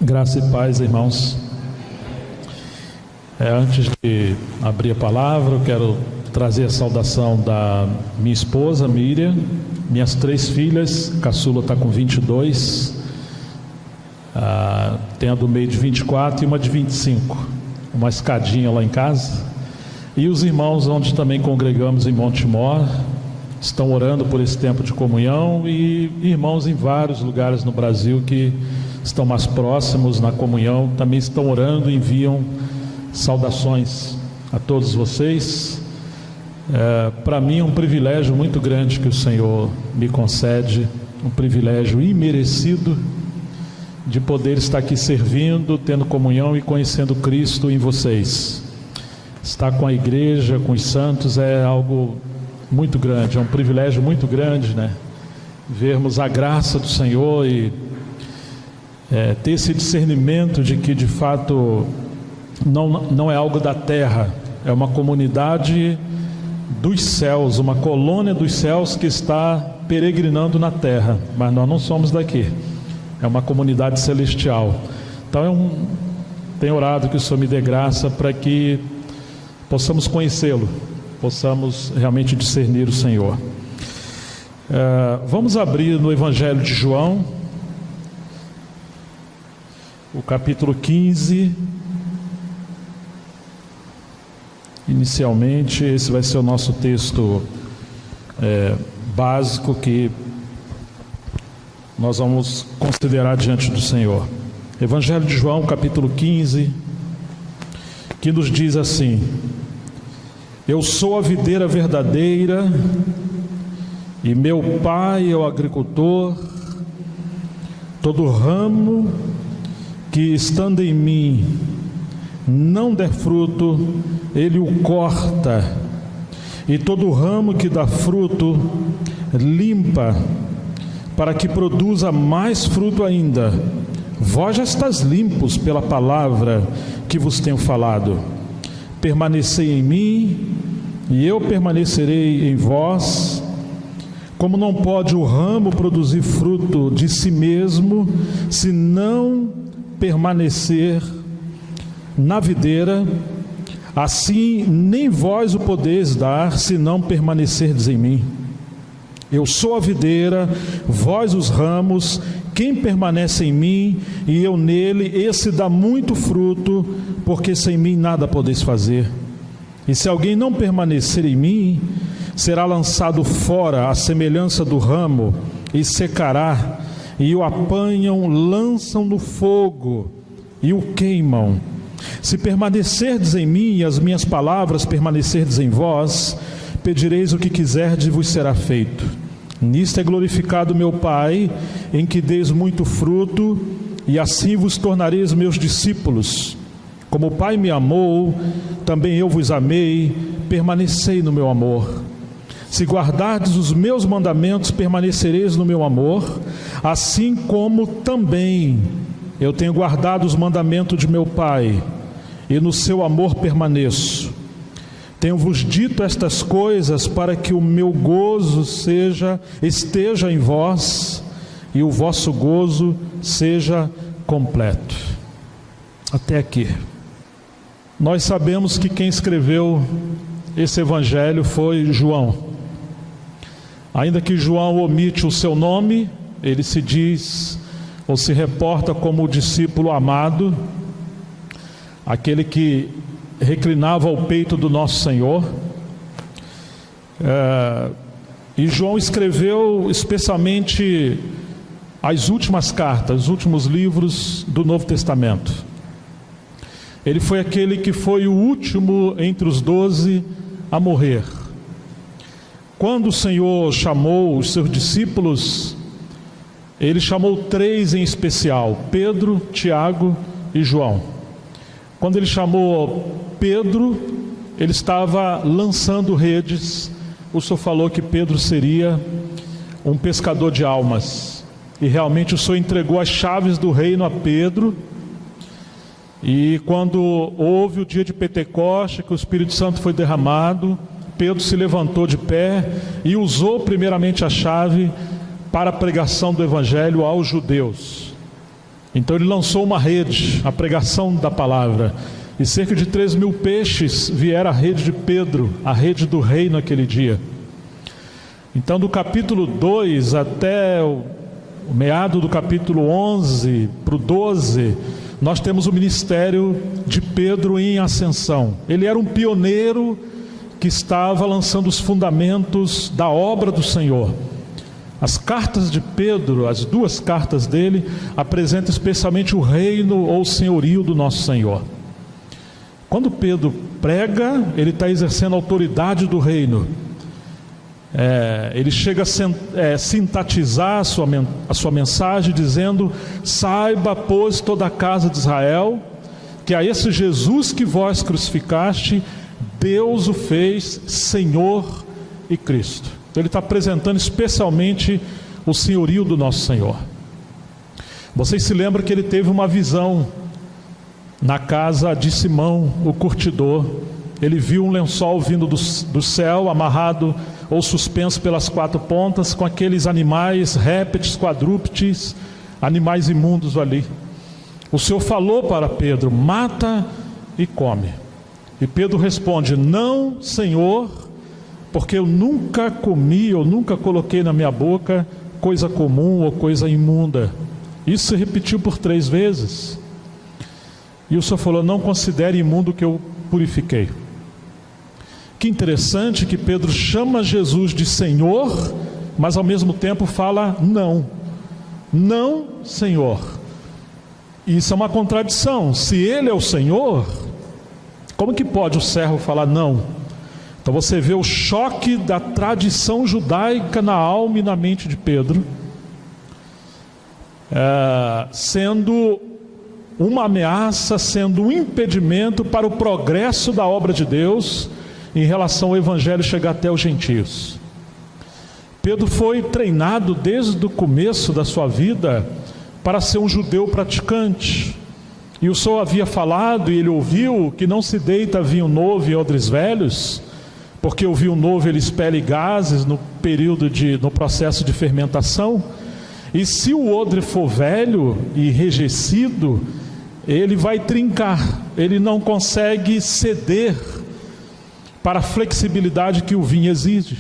Graça e paz, irmãos. Antes de abrir a palavra, eu quero trazer a saudação da minha esposa, Miriam, minhas 3 filhas, caçula está com 22, tem a do meio de 24 e uma de 25, uma escadinha lá em casa, e os irmãos onde também congregamos em Montemor, estão orando por esse tempo de comunhão, e irmãos em vários lugares no Brasil que estão mais próximos na comunhão, também estão orando e enviam saudações a todos vocês. Para mim é um privilégio muito grande que o Senhor me concede, um privilégio imerecido de poder estar aqui servindo, tendo comunhão e conhecendo Cristo em vocês. Estar com a igreja, com os santos é algo muito grande, é um privilégio muito grande, né? Vermos a graça do Senhor e ter esse discernimento de que de fato não é algo da terra, é uma comunidade dos céus, uma colônia dos céus que está peregrinando na terra, mas nós não somos daqui, é uma comunidade celestial. Então tenho orado que o Senhor me dê graça para que possamos conhecê-lo, possamos realmente discernir o Senhor. Vamos abrir no Evangelho de João, o capítulo 15. Inicialmente, esse vai ser o nosso texto básico que nós vamos considerar diante do Senhor. Evangelho de João, capítulo 15, que nos diz assim: Eu sou a videira verdadeira e meu Pai é o agricultor. Todo ramo que estando em mim não der fruto, Ele o corta, e todo ramo que dá fruto, limpa, para que produza mais fruto ainda. Vós já estáis limpos pela palavra que vos tenho falado. Permanecei em mim, e eu permanecerei em vós. Como não pode o ramo produzir fruto de si mesmo, se não permanecer na videira, assim nem vós o podeis dar, se não permanecerdes em mim. Eu sou a videira, vós os ramos. Quem permanece em mim e eu nele, esse dá muito fruto, porque sem mim nada podeis fazer. E se alguém não permanecer em mim, será lançado fora à semelhança do ramo, e secará, e o apanham, lançam no fogo, e o queimam. Se permanecerdes em mim, e as minhas palavras permanecerdes em vós, pedireis o que quiserdes e vos será feito. Nisto é glorificado meu Pai, em que deis muito fruto, e assim vos tornareis meus discípulos. Como o Pai me amou, também eu vos amei, permanecei no meu amor. Se guardardes os meus mandamentos, permanecereis no meu amor, assim como também eu tenho guardado os mandamentos de meu Pai, e no seu amor permaneço. Tenho-vos dito estas coisas para que o meu gozo esteja em vós, e o vosso gozo seja completo. Até aqui. Nós sabemos que quem escreveu esse evangelho foi João. Ainda que João omite o seu nome, ele se diz ou se reporta como o discípulo amado, aquele que reclinava ao peito do nosso Senhor. E João escreveu especialmente as últimas cartas, os últimos livros do Novo Testamento. Ele foi aquele que foi o último entre os 12 a morrer. Quando o Senhor chamou os seus discípulos, Ele chamou 3 em especial: Pedro, Tiago e João. Quando Ele chamou Pedro, Ele estava lançando redes. O Senhor falou que Pedro seria um pescador de almas, e realmente o Senhor entregou as chaves do reino a Pedro. E quando houve o dia de Pentecoste, que o Espírito Santo foi derramado, Pedro se levantou de pé e usou primeiramente a chave para a pregação do Evangelho aos judeus. Então ele lançou uma rede, a pregação da palavra, e cerca de 3.000 peixes vieram à rede de Pedro, a rede do rei naquele dia. Então do capítulo 2 até o meado do capítulo 11 para o 12, nós temos o ministério de Pedro em ascensão. Ele era um pioneiro que estava lançando os fundamentos da obra do Senhor. As cartas de Pedro, as 2 cartas dele, apresentam especialmente o reino ou senhorio do nosso Senhor. Quando Pedro prega, ele está exercendo a autoridade do reino. Ele chega a sintetizar a sua mensagem dizendo: saiba, pois, toda a casa de Israel, que a esse Jesus que vós crucificaste, Deus o fez Senhor e Cristo. Então ele está apresentando especialmente o senhorio do nosso Senhor. Vocês se lembram que ele teve uma visão na casa de Simão, o curtidor. Ele viu um lençol vindo do céu, amarrado ou suspenso pelas 4 pontas, com aqueles animais, répteis, quadrúpedes, animais imundos ali. O Senhor falou para Pedro: mata e come. E Pedro responde: não, Senhor, porque eu nunca comi, eu nunca coloquei na minha boca coisa comum ou coisa imunda. Isso se repetiu por 3 vezes. E o Senhor falou: não considere imundo o que eu purifiquei. Que interessante que Pedro chama Jesus de Senhor, mas ao mesmo tempo fala não. Não, Senhor. Isso é uma contradição. Se ele é o Senhor, como que pode o servo falar não? Então você vê o choque da tradição judaica na alma e na mente de Pedro, sendo uma ameaça, sendo um impedimento para o progresso da obra de Deus em relação ao evangelho chegar até os gentios. Pedro foi treinado desde o começo da sua vida para ser um judeu praticante. E o Senhor havia falado, e ele ouviu, que não se deita vinho novo em odres velhos, porque o vinho novo ele expele gases no processo de fermentação. E se o odre for velho e enrijecido, ele vai trincar, ele não consegue ceder para a flexibilidade que o vinho exige.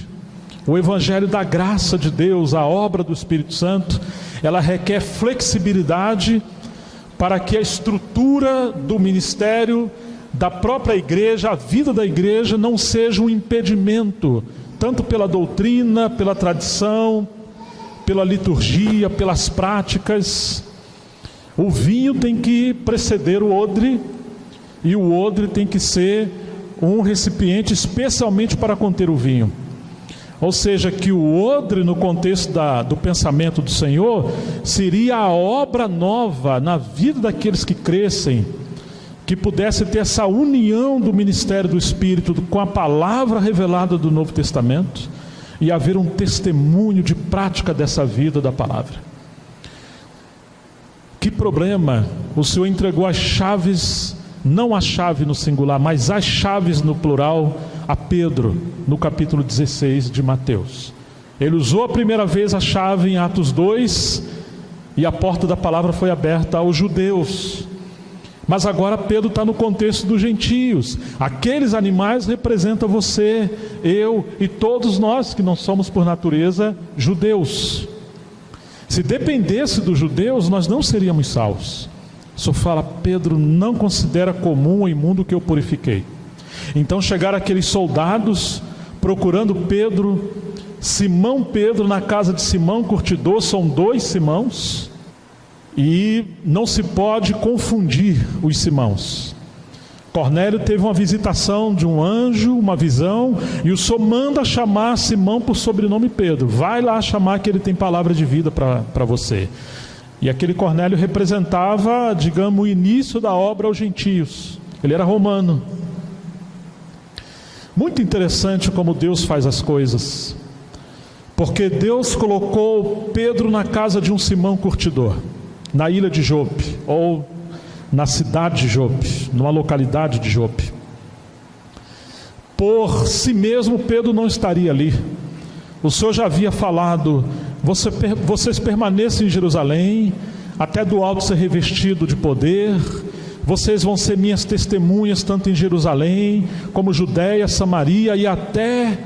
O evangelho da graça de Deus, a obra do Espírito Santo, ela requer flexibilidade para que a estrutura do ministério, da própria igreja, a vida da igreja não seja um impedimento, tanto pela doutrina, pela tradição, pela liturgia, pelas práticas. O vinho tem que preceder o odre, e o odre tem que ser um recipiente especialmente para conter o vinho. Ou seja, que o odre, no contexto do pensamento do Senhor, seria a obra nova na vida daqueles que crescem, que pudesse ter essa união do ministério do Espírito com a palavra revelada do Novo Testamento, e haver um testemunho de prática dessa vida da palavra. Que problema! O Senhor entregou as chaves, não a chave no singular, mas as chaves no plural, a Pedro, no capítulo 16 de Mateus. Ele usou a primeira vez a chave em Atos 2, e a porta da palavra foi aberta aos judeus. Mas agora Pedro está no contexto dos gentios. Aqueles animais representam você, eu e todos nós que não somos por natureza judeus. Se dependesse dos judeus, nós não seríamos salvos. Só fala: Pedro, não considera comum ou imundo o que eu purifiquei. Então chegaram aqueles soldados procurando Pedro, Simão Pedro na casa de Simão curtidor. São 2 Simãos, e não se pode confundir os Simãos. Cornélio teve uma visitação de um anjo, uma visão, e o Senhor manda chamar Simão por sobrenome Pedro. Vai lá chamar, que ele tem palavra de vida para você. E aquele Cornélio representava, digamos, o início da obra aos gentios. Ele era romano. Muito interessante como Deus faz as coisas, porque Deus colocou Pedro na casa de um Simão curtidor, na ilha de Jope, ou na cidade de Jope, numa localidade de Jope. Por si mesmo Pedro não estaria ali. O Senhor já havia falado: vocês permaneçam em Jerusalém, até do alto ser revestido de poder. Vocês vão ser minhas testemunhas, tanto em Jerusalém, como Judéia, Samaria e até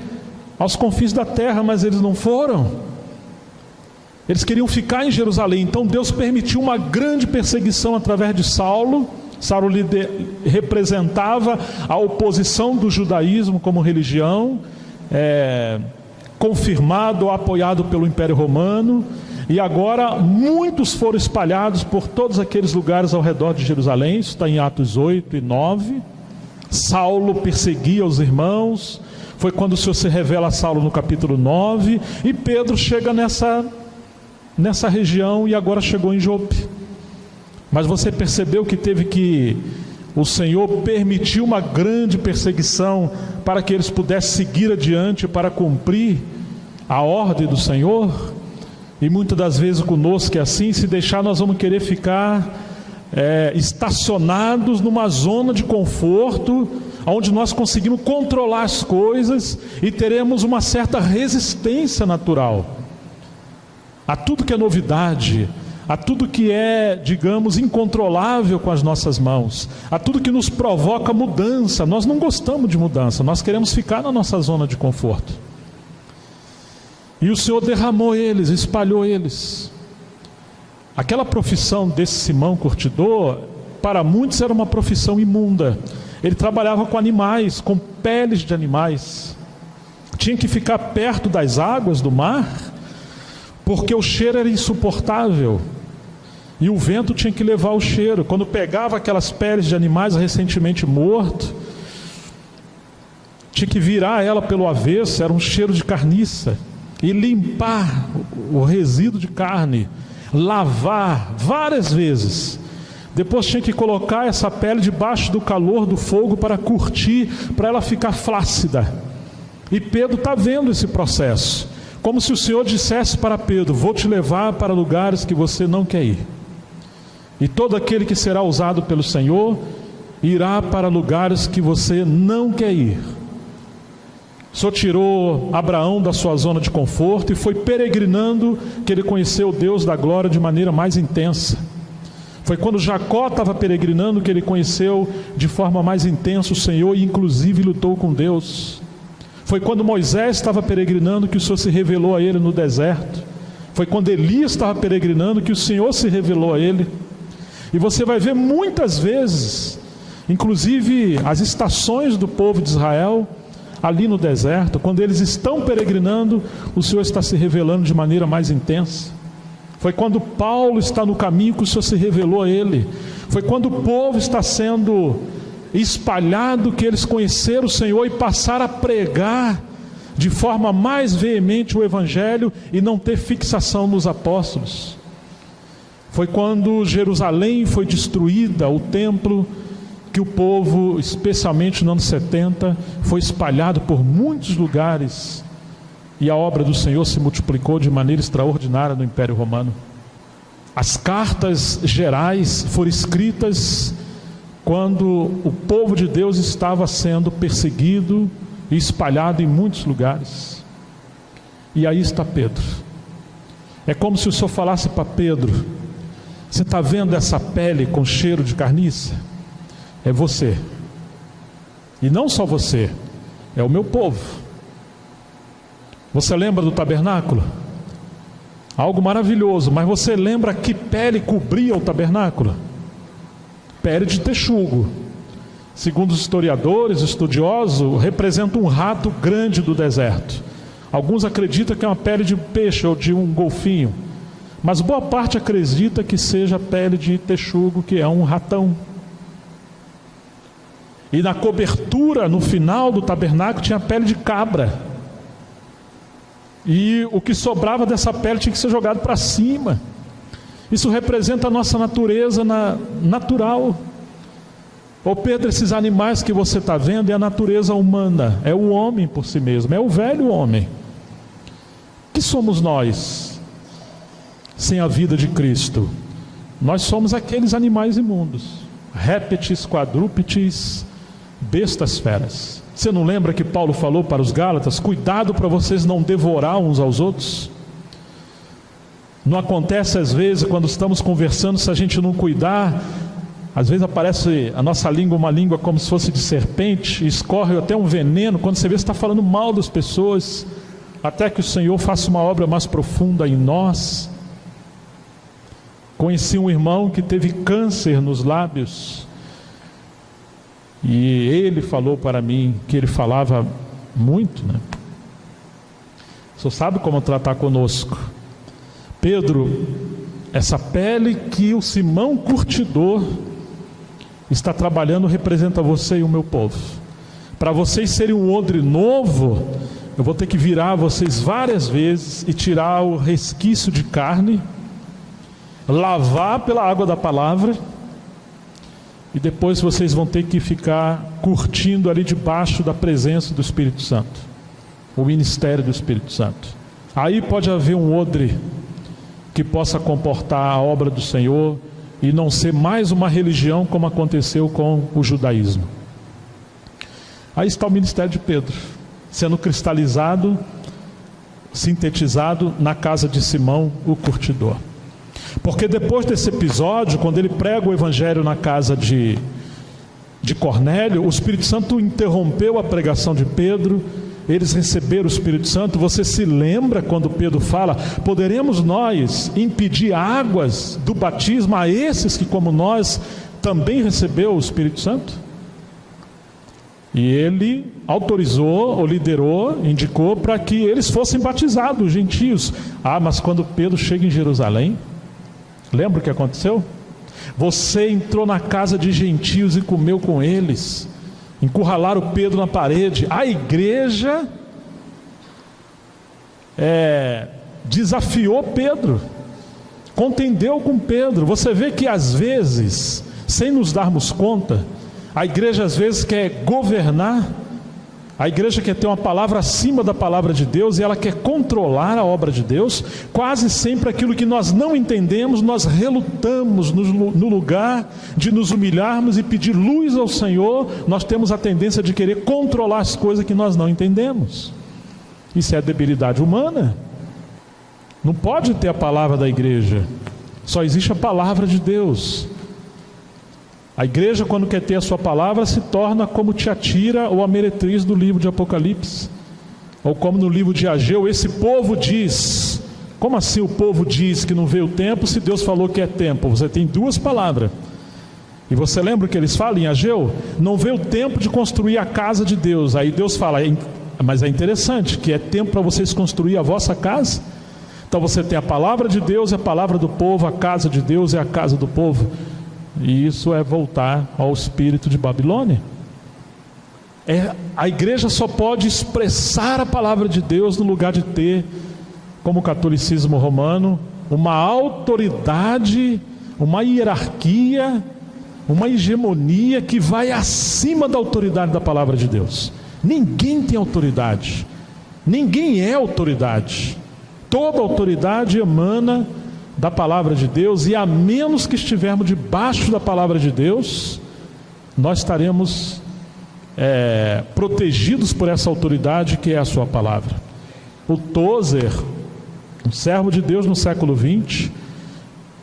aos confins da terra. Mas eles não foram. Eles queriam ficar em Jerusalém. Então Deus permitiu uma grande perseguição através de Saulo. Saulo representava a oposição do judaísmo como religião, confirmado ou apoiado pelo Império Romano. E agora muitos foram espalhados por todos aqueles lugares ao redor de Jerusalém. Isso está em Atos 8 e 9. Saulo perseguia os irmãos. Foi quando o Senhor se revela a Saulo no capítulo 9. E Pedro chega nessa região e agora chegou em Jope. Mas você percebeu que o Senhor permitiu uma grande perseguição para que eles pudessem seguir adiante para cumprir a ordem do Senhor? E muitas das vezes conosco é assim. Se deixar, nós vamos querer ficar estacionados numa zona de conforto, onde nós conseguimos controlar as coisas e teremos uma certa resistência natural a tudo que é novidade, a tudo que é, digamos, incontrolável com as nossas mãos, a tudo que nos provoca mudança. Nós não gostamos de mudança, nós queremos ficar na nossa zona de conforto. E o Senhor derramou eles, espalhou eles. Aquela profissão desse Simão curtidor, para muitos era uma profissão imunda. Ele trabalhava com animais, com peles de animais. Tinha que ficar perto das águas do mar, porque o cheiro era insuportável. E o vento tinha que levar o cheiro. Quando pegava aquelas peles de animais recentemente mortos, tinha que virar ela pelo avesso, era um cheiro de carniça. E limpar o resíduo de carne, lavar várias vezes. Depois tinha que colocar essa pele debaixo do calor do fogo para curtir, para ela ficar flácida. E Pedro está vendo esse processo, como se o Senhor dissesse para Pedro: vou te levar para lugares que você não quer ir. E todo aquele que será usado pelo Senhor irá para lugares que você não quer ir. O Senhor tirou Abraão da sua zona de conforto e foi peregrinando que ele conheceu o Deus da glória de maneira mais intensa. Foi quando Jacó estava peregrinando que ele conheceu de forma mais intensa o Senhor e inclusive lutou com Deus. Foi quando Moisés estava peregrinando que o Senhor se revelou a ele no deserto. Foi quando Elias estava peregrinando que o Senhor se revelou a ele. E você vai ver muitas vezes, inclusive as estações do povo de Israel, ali no deserto, quando eles estão peregrinando, o Senhor está se revelando de maneira mais intensa. Foi quando Paulo está no caminho que o Senhor se revelou a ele. Foi quando o povo está sendo espalhado que eles conheceram o Senhor e passaram a pregar de forma mais veemente o Evangelho e não ter fixação nos apóstolos. Foi quando Jerusalém foi destruída, o templo, que o povo, especialmente no ano 70, foi espalhado por muitos lugares e a obra do Senhor se multiplicou de maneira extraordinária no Império Romano. As cartas gerais foram escritas quando o povo de Deus estava sendo perseguido e espalhado em muitos lugares. E aí está Pedro. É como se o Senhor falasse para Pedro: você está vendo essa pele com cheiro de carniça? É você. E não só você, é o meu povo. Você lembra do tabernáculo? Algo maravilhoso, mas você lembra que pele cobria o tabernáculo? Pele de texugo. Segundo os historiadores, estudiosos, representa um rato grande do deserto. Alguns acreditam que é uma pele de peixe ou de um golfinho, mas boa parte acredita que seja pele de texugo, que é um ratão. E na cobertura, no final do tabernáculo, tinha pele de cabra. E o que sobrava dessa pele tinha que ser jogado para cima. Isso representa a nossa natureza natural. Ô Pedro, esses animais que você está vendo é a natureza humana, é o homem por si mesmo, é o velho homem. Que somos nós sem a vida de Cristo? Nós somos aqueles animais imundos, répteis, quadrúpedes, bestas feras. Você não lembra que Paulo falou para os Gálatas: cuidado para vocês não devorar uns aos outros? Não acontece às vezes, quando estamos conversando, se a gente não cuidar, às vezes aparece a nossa língua, uma língua como se fosse de serpente, e escorre até um veneno, quando você vê, você está falando mal das pessoas, até que o Senhor faça uma obra mais profunda em nós. Conheci um irmão que teve câncer nos lábios, e ele falou para mim que ele falava muito, né? Só sabe como tratar conosco. Pedro, essa pele que o Simão Curtidor está trabalhando representa você e o meu povo. Para vocês serem um odre novo, eu vou ter que virar vocês várias vezes e tirar o resquício de carne, lavar pela água da palavra, e depois vocês vão ter que ficar curtindo ali debaixo da presença do Espírito Santo, o ministério do Espírito Santo. Aí pode haver um odre que possa comportar a obra do Senhor e não ser mais uma religião como aconteceu com o judaísmo. Aí está o ministério de Pedro, sendo cristalizado, sintetizado na casa de Simão, o curtidor. Porque depois desse episódio, quando ele prega o evangelho na casa de Cornélio, o Espírito Santo interrompeu a pregação de Pedro, eles receberam o Espírito Santo. Você se lembra quando Pedro fala: poderemos nós impedir águas do batismo a esses que como nós também recebeu o Espírito Santo? E ele autorizou, ou liderou, indicou para que eles fossem batizados, os gentios. Mas quando Pedro chega em Jerusalém, lembra o que aconteceu? Você entrou na casa de gentios e comeu com eles. Encurralaram Pedro na parede. A igreja desafiou Pedro, contendeu com Pedro. Você vê que às vezes, sem nos darmos conta, a igreja às vezes quer governar, a igreja quer ter uma palavra acima da palavra de Deus, e ela quer controlar a obra de Deus. Quase sempre aquilo que nós não entendemos, nós relutamos no lugar de nos humilharmos e pedir luz ao Senhor. Nós temos a tendência de querer controlar as coisas que nós não entendemos. Isso é debilidade humana. Não pode ter a palavra da igreja, só existe a palavra de Deus. A igreja, quando quer ter a sua palavra, se torna como Tiatira ou a meretriz do livro de Apocalipse, ou como no livro de Ageu: esse povo diz. Como assim o povo diz que não veio o tempo, se Deus falou que é tempo? Você tem duas palavras. E você lembra o que eles falam em Ageu? Não veio o tempo de construir a casa de Deus. Aí Deus fala: mas é interessante que é tempo para vocês construir a vossa casa. Então você tem a palavra de Deus, é a palavra do povo, a casa de Deus é a casa do povo. E isso é voltar ao espírito de Babilônia. A igreja só pode expressar a palavra de Deus no lugar de ter, como o catolicismo romano, uma autoridade, uma hierarquia, uma hegemonia que vai acima da autoridade da palavra de Deus. Ninguém tem autoridade, ninguém é autoridade. Toda autoridade emana da palavra de Deus, e a menos que estivermos debaixo da palavra de Deus, nós estaremos protegidos por essa autoridade que é a sua palavra. O Tozer, um servo de Deus no século XX,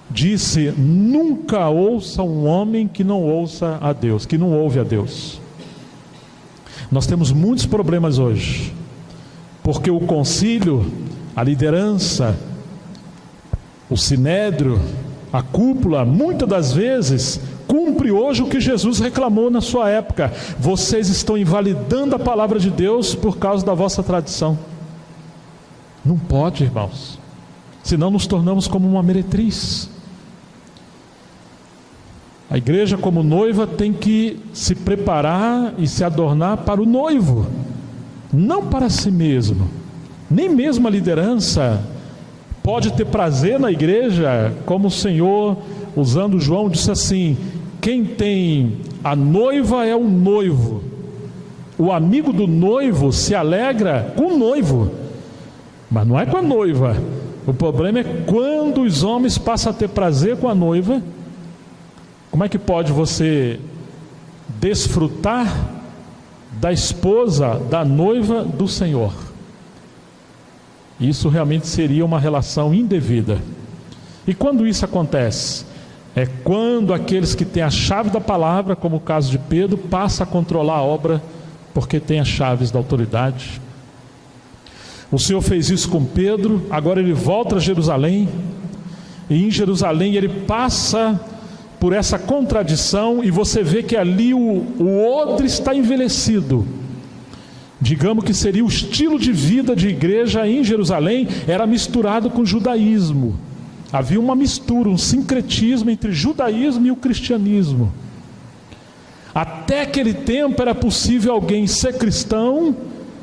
disse: nunca ouça um homem que não ouça a Deus, que não ouve a Deus. Nós temos muitos problemas hoje, porque o concílio, a liderança, o sinédrio, a cúpula, muitas das vezes cumpre hoje o que Jesus reclamou na sua época: vocês estão invalidando a palavra de Deus por causa da vossa tradição. Não pode, irmãos, senão nos tornamos como uma meretriz. A igreja, como noiva, tem que se preparar e se adornar para o noivo, não para si mesmo. Nem mesmo a liderança pode ter prazer na igreja, como o Senhor, usando João, disse assim: quem tem a noiva é o noivo. O amigo do noivo se alegra com o noivo, mas não é com a noiva. O problema é quando os homens passam a ter prazer com a noiva. Como é que pode você desfrutar da esposa, da noiva do Senhor? Isso realmente seria uma relação indevida. E quando isso acontece? É quando aqueles que têm a chave da palavra, como o caso de Pedro, passa a controlar a obra, porque tem as chaves da autoridade. O Senhor fez isso com Pedro, agora ele volta a Jerusalém, e em Jerusalém ele passa por essa contradição, e você vê que ali o odre está envelhecido. Digamos que seria o estilo de vida de igreja em Jerusalém, era misturado com o judaísmo. Havia uma mistura, um sincretismo entre o judaísmo e o cristianismo. Até aquele tempo era possível alguém ser cristão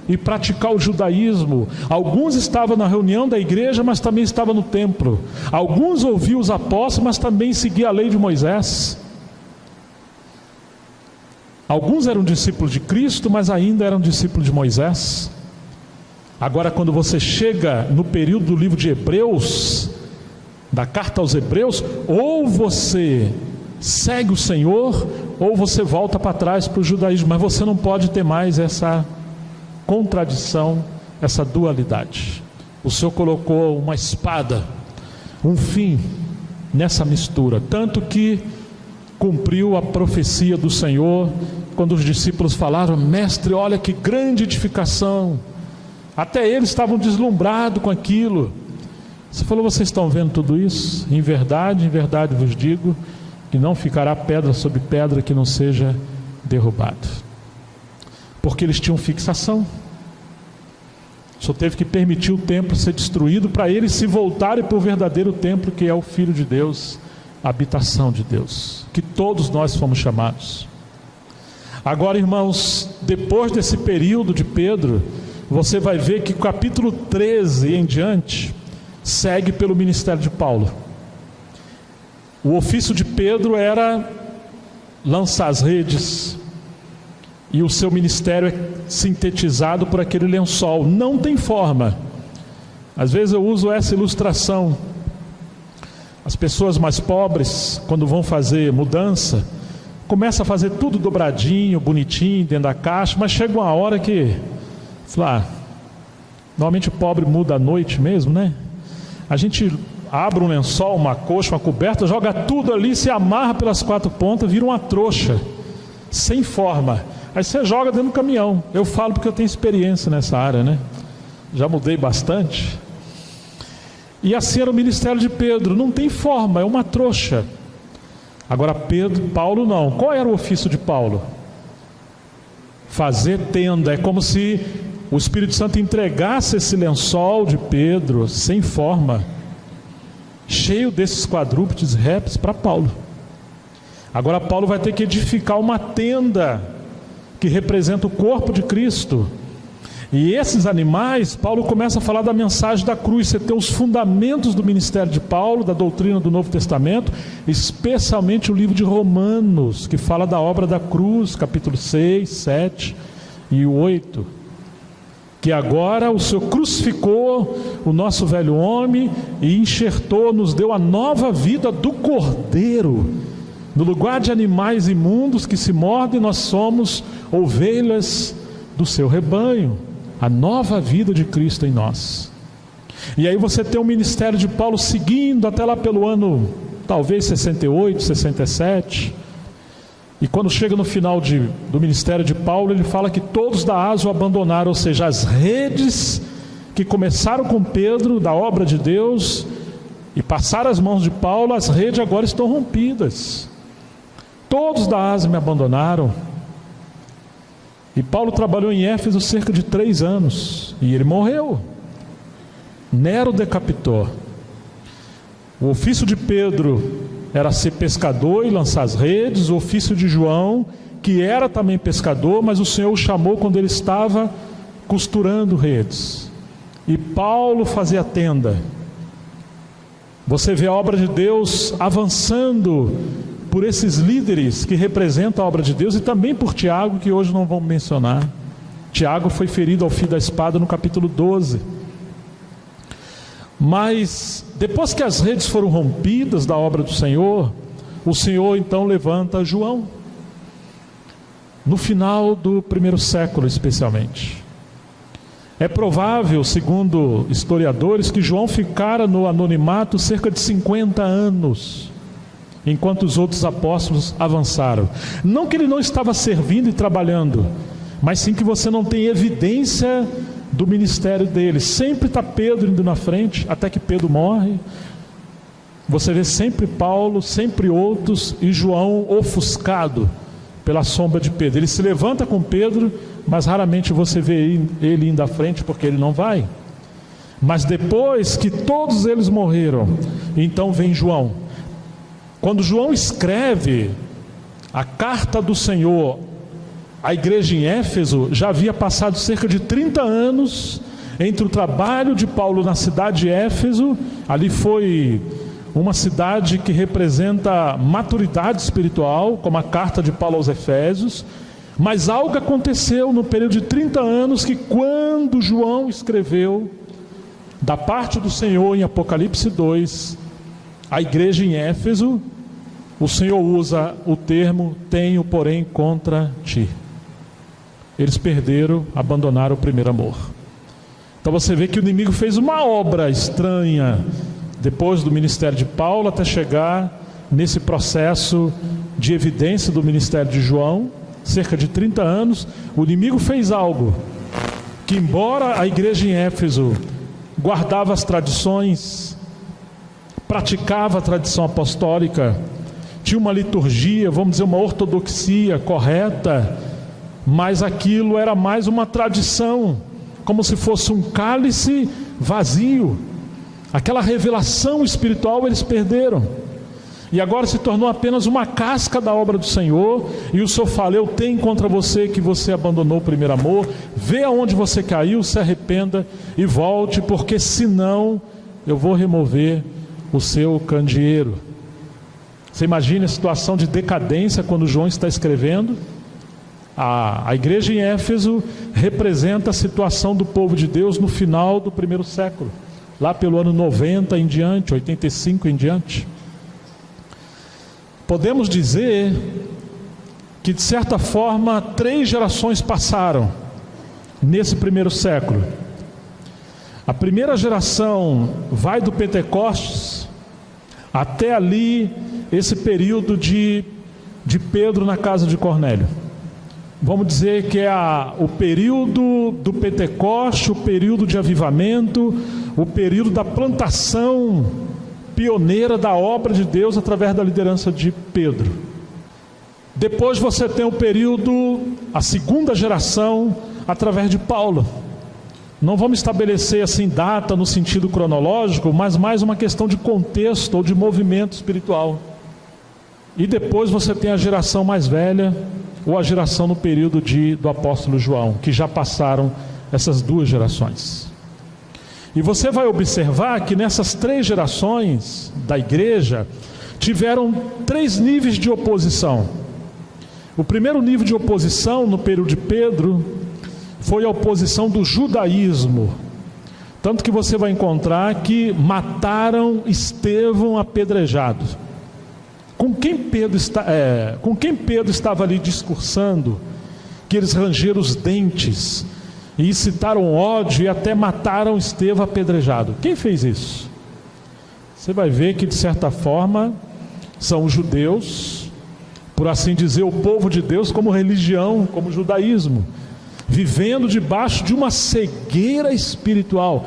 e praticar o judaísmo. Alguns estavam na reunião da igreja, mas também estavam no templo. Alguns ouviam os apóstolos, mas também seguiam a lei de Moisés. Alguns eram discípulos de Cristo, mas ainda eram discípulos de Moisés. Agora, quando você chega no período do livro de Hebreus, da carta aos Hebreus, ou você segue o Senhor, ou você volta para trás para o judaísmo, mas você não pode ter mais essa contradição, essa dualidade. O Senhor colocou uma espada, um fim nessa mistura, tanto que cumpriu a profecia do Senhor, quando os discípulos falaram: mestre, olha que grande edificação. Até eles estavam deslumbrados com aquilo. Você falou: vocês estão vendo tudo isso? Em verdade vos digo, que não ficará pedra sobre pedra que não seja derrubado. Porque eles tinham fixação. Só teve que permitir o templo ser destruído para eles se voltarem para o verdadeiro templo, que é o Filho de Deus, a habitação de Deus, que todos nós fomos chamados. Agora, irmãos, depois desse período de Pedro, você vai ver que o capítulo 13 em diante segue pelo ministério de Paulo. O ofício de Pedro era lançar as redes, e o seu ministério é sintetizado por aquele lençol. Não tem forma. Às vezes eu uso essa ilustração. As pessoas mais pobres, quando vão fazer mudança, começam a fazer tudo dobradinho, bonitinho, dentro da caixa, mas chega uma hora que, normalmente o pobre muda à noite mesmo, né? A gente abre um lençol, uma coxa, uma coberta, joga tudo ali, se amarra pelas quatro pontas, vira uma trouxa, sem forma. Aí você joga dentro do caminhão. Eu falo porque eu tenho experiência nessa área, né? Já mudei bastante. E assim era o ministério de Pedro. Não tem forma, é uma trouxa. Agora Paulo não. Qual era o ofício de Paulo? Fazer tenda. É como se o Espírito Santo entregasse esse lençol de Pedro, sem forma, cheio desses quadrúpedes, répteis, para Paulo. Agora Paulo vai ter que edificar uma tenda que representa o corpo de Cristo. E esses animais, Paulo começa a falar da mensagem da cruz. Você tem os fundamentos do ministério de Paulo, da doutrina do Novo Testamento, especialmente o livro de Romanos, que fala da obra da cruz, capítulo 6, 7 e 8. Que agora o Senhor crucificou o nosso velho homem e enxertou, nos deu a nova vida do Cordeiro. No lugar de animais imundos que se mordem, nós somos ovelhas do seu rebanho. A nova vida de Cristo em nós. E aí você tem o ministério de Paulo seguindo até lá pelo ano, talvez 68, 67. E quando chega no final do ministério de Paulo, ele fala que todos da Ásia o abandonaram. Ou seja, as redes que começaram com Pedro, da obra de Deus, e passaram as mãos de Paulo, as redes agora estão rompidas. Todos da Ásia me abandonaram. E Paulo trabalhou em Éfeso cerca de 3 anos. E ele morreu. Nero decapitou. O ofício de Pedro era ser pescador e lançar as redes. O ofício de João, que era também pescador, mas o Senhor o chamou quando ele estava costurando redes. E Paulo fazia tenda. Você vê a obra de Deus avançando por esses líderes que representam a obra de Deus, e também por Tiago, que hoje não vamos mencionar. Tiago foi ferido ao fio da espada no capítulo 12. Mas depois que as redes foram rompidas da obra do Senhor, o Senhor então levanta João, no final do primeiro século especialmente. É provável, segundo historiadores, que João ficara no anonimato cerca de 50 anos, enquanto os outros apóstolos avançaram. Não que ele não estava servindo e trabalhando, mas sim que você não tem evidência do ministério dele. Sempre está Pedro indo na frente, até que Pedro morre. Você vê sempre Paulo, sempre outros, e João ofuscado pela sombra de Pedro. Ele se levanta com Pedro, mas raramente você vê ele indo à frente, porque ele não vai. Mas depois que todos eles morreram, então vem João. Quando João escreve a carta do Senhor à igreja em Éfeso, já havia passado cerca de 30 anos entre o trabalho de Paulo na cidade de Éfeso. Ali foi uma cidade que representa maturidade espiritual, como a carta de Paulo aos Efésios. Mas algo aconteceu no período de 30 anos, que quando João escreveu da parte do Senhor em Apocalipse 2, a igreja em Éfeso, o Senhor usa o termo: tenho porém contra ti. Eles perderam, abandonaram o primeiro amor. Então você vê que o inimigo fez uma obra estranha depois do ministério de Paulo, até chegar nesse processo de evidência do ministério de João. Cerca de 30 anos, o inimigo fez algo que, embora a igreja em Éfeso guardava as tradições, praticava a tradição apostólica, tinha uma liturgia, vamos dizer, uma ortodoxia correta, mas aquilo era mais uma tradição, como se fosse um cálice vazio. Aquela revelação espiritual eles perderam, e agora se tornou apenas uma casca da obra do Senhor. E o Senhor fala: eu tenho contra você que você abandonou o primeiro amor. Vê aonde você caiu, se arrependa e volte, porque senão eu vou remover o seu candeeiro. Você imagina a situação de decadência quando João está escrevendo. A igreja em Éfeso representa a situação do povo de Deus no final do primeiro século, lá pelo ano 90 em diante, 85 em diante. Podemos dizer que, de certa forma, 3 gerações passaram nesse primeiro século. A primeira geração vai do Pentecostes até ali, esse período de Pedro na casa de Cornélio. Vamos dizer que é o período do Pentecoste, o período de avivamento, o período da plantação pioneira da obra de Deus através da liderança de Pedro. Depois você tem o período, a segunda geração, através de Paulo. Não vamos estabelecer assim data no sentido cronológico, mas mais uma questão de contexto ou de movimento espiritual. E depois você tem a geração mais velha, ou a geração no período do apóstolo João, que já passaram essas 2 gerações. E você vai observar que nessas 3 gerações da igreja tiveram 3 níveis de oposição. O primeiro nível de oposição no período de Pedro foi a oposição do judaísmo. Tanto que você vai encontrar que mataram Estevão apedrejado. Com quem Pedro estava ali discursando, que eles rangeram os dentes e incitaram ódio e até mataram Estevão apedrejado? Quem fez isso? Você vai ver que, de certa forma, são os judeus, por assim dizer, o povo de Deus como religião, como judaísmo, vivendo debaixo de uma cegueira espiritual.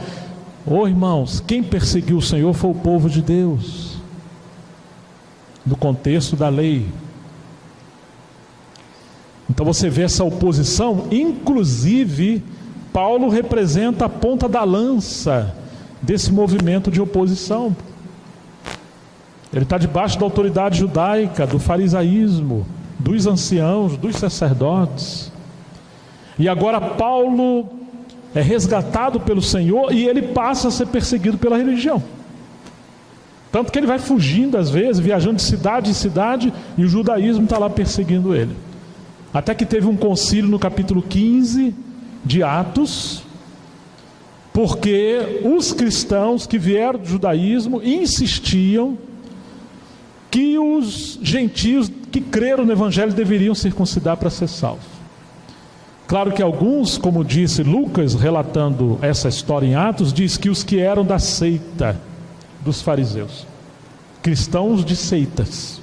Irmãos, quem perseguiu o Senhor foi o povo de Deus, no contexto da lei. Então você vê essa oposição. Inclusive Paulo representa a ponta da lança desse movimento de oposição. Ele está debaixo da autoridade judaica, do farisaísmo, dos anciãos, dos sacerdotes. E agora Paulo é resgatado pelo Senhor e ele passa a ser perseguido pela religião. Tanto que ele vai fugindo às vezes, viajando de cidade em cidade, e o judaísmo está lá perseguindo ele. Até que teve um concílio no capítulo 15 de Atos, porque os cristãos que vieram do judaísmo insistiam que os gentios que creram no evangelho deveriam circuncidar para ser salvos. Claro que alguns, como disse Lucas, relatando essa história em Atos, diz que os que eram da seita dos fariseus, cristãos de seitas.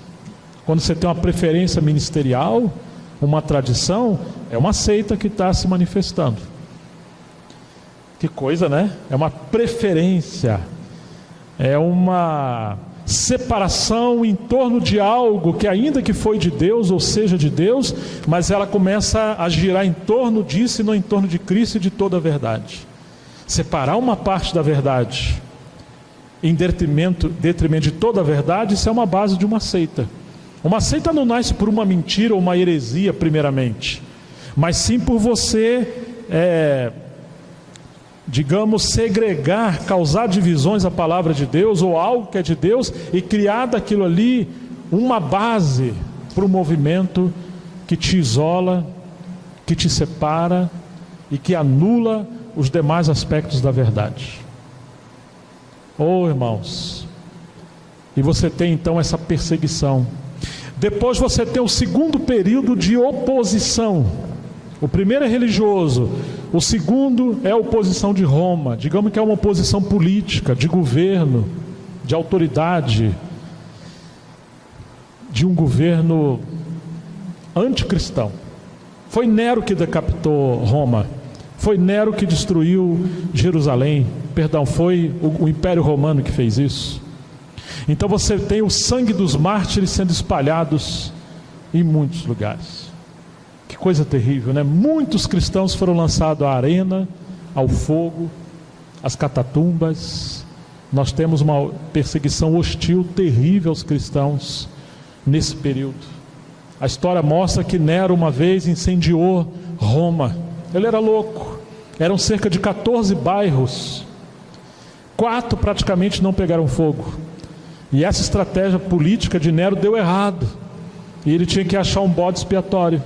Quando você tem uma preferência ministerial, uma tradição, é uma seita que está se manifestando. Que coisa, né? É uma preferência, é uma separação em torno de algo que, ainda que foi de Deus ou seja de Deus, mas ela começa a girar em torno disso e não em torno de Cristo e de toda a verdade. Separar uma parte da verdade em detrimento de toda a verdade, isso é uma base de uma seita. Uma seita não nasce por uma mentira ou uma heresia primeiramente, mas sim por você segregar, causar divisões à palavra de Deus ou algo que é de Deus e criar daquilo ali uma base para o movimento que te isola, que te separa e que anula os demais aspectos da verdade. Oh, irmãos, e você tem então essa perseguição. Depois você tem o segundo período de oposição. O primeiro é religioso, o segundo é a oposição de Roma. Digamos que é uma oposição política, de governo, de autoridade, de um governo anticristão. Foi Nero que decapitou Roma, foi Nero que destruiu Jerusalém, foi o Império Romano que fez isso. Então você tem o sangue dos mártires sendo espalhados em muitos lugares. Que coisa terrível, né? Muitos cristãos foram lançados à arena, ao fogo, às catatumbas. Nós temos uma perseguição hostil terrível aos cristãos nesse período. A história mostra que Nero uma vez incendiou Roma. Ele era louco. Eram cerca de 14 bairros. 4 praticamente não pegaram fogo. E essa estratégia política de Nero deu errado. E ele tinha que achar um bode expiatório.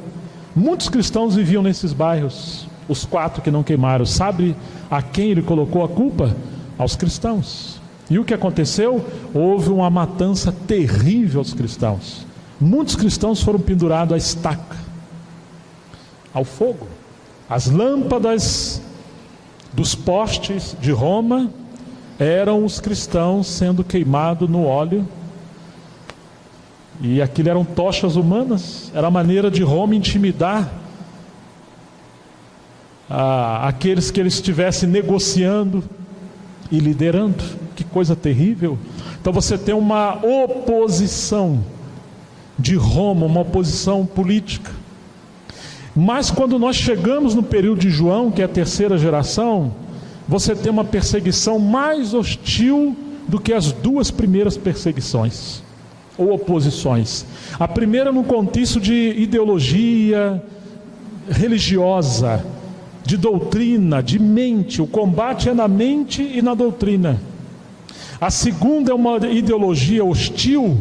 Muitos cristãos viviam nesses bairros. Os 4 que não queimaram. Sabe a quem ele colocou a culpa? Aos cristãos. E o que aconteceu? Houve uma matança terrível aos cristãos. Muitos cristãos foram pendurados à estaca, ao fogo. As lâmpadas dos postes de Roma eram os cristãos sendo queimados no óleo. E aquilo eram tochas humanas. Era a maneira de Roma intimidar aqueles que eles estivessem negociando e liderando. Que coisa terrível. Então você tem uma oposição de Roma, uma oposição política. Mas quando nós chegamos no período de João, que é a terceira geração, você tem uma perseguição mais hostil do que as 2 primeiras perseguições ou oposições. A primeira no contexto de ideologia religiosa, de doutrina, de mente. O combate é na mente e na doutrina. A segunda é uma ideologia hostil.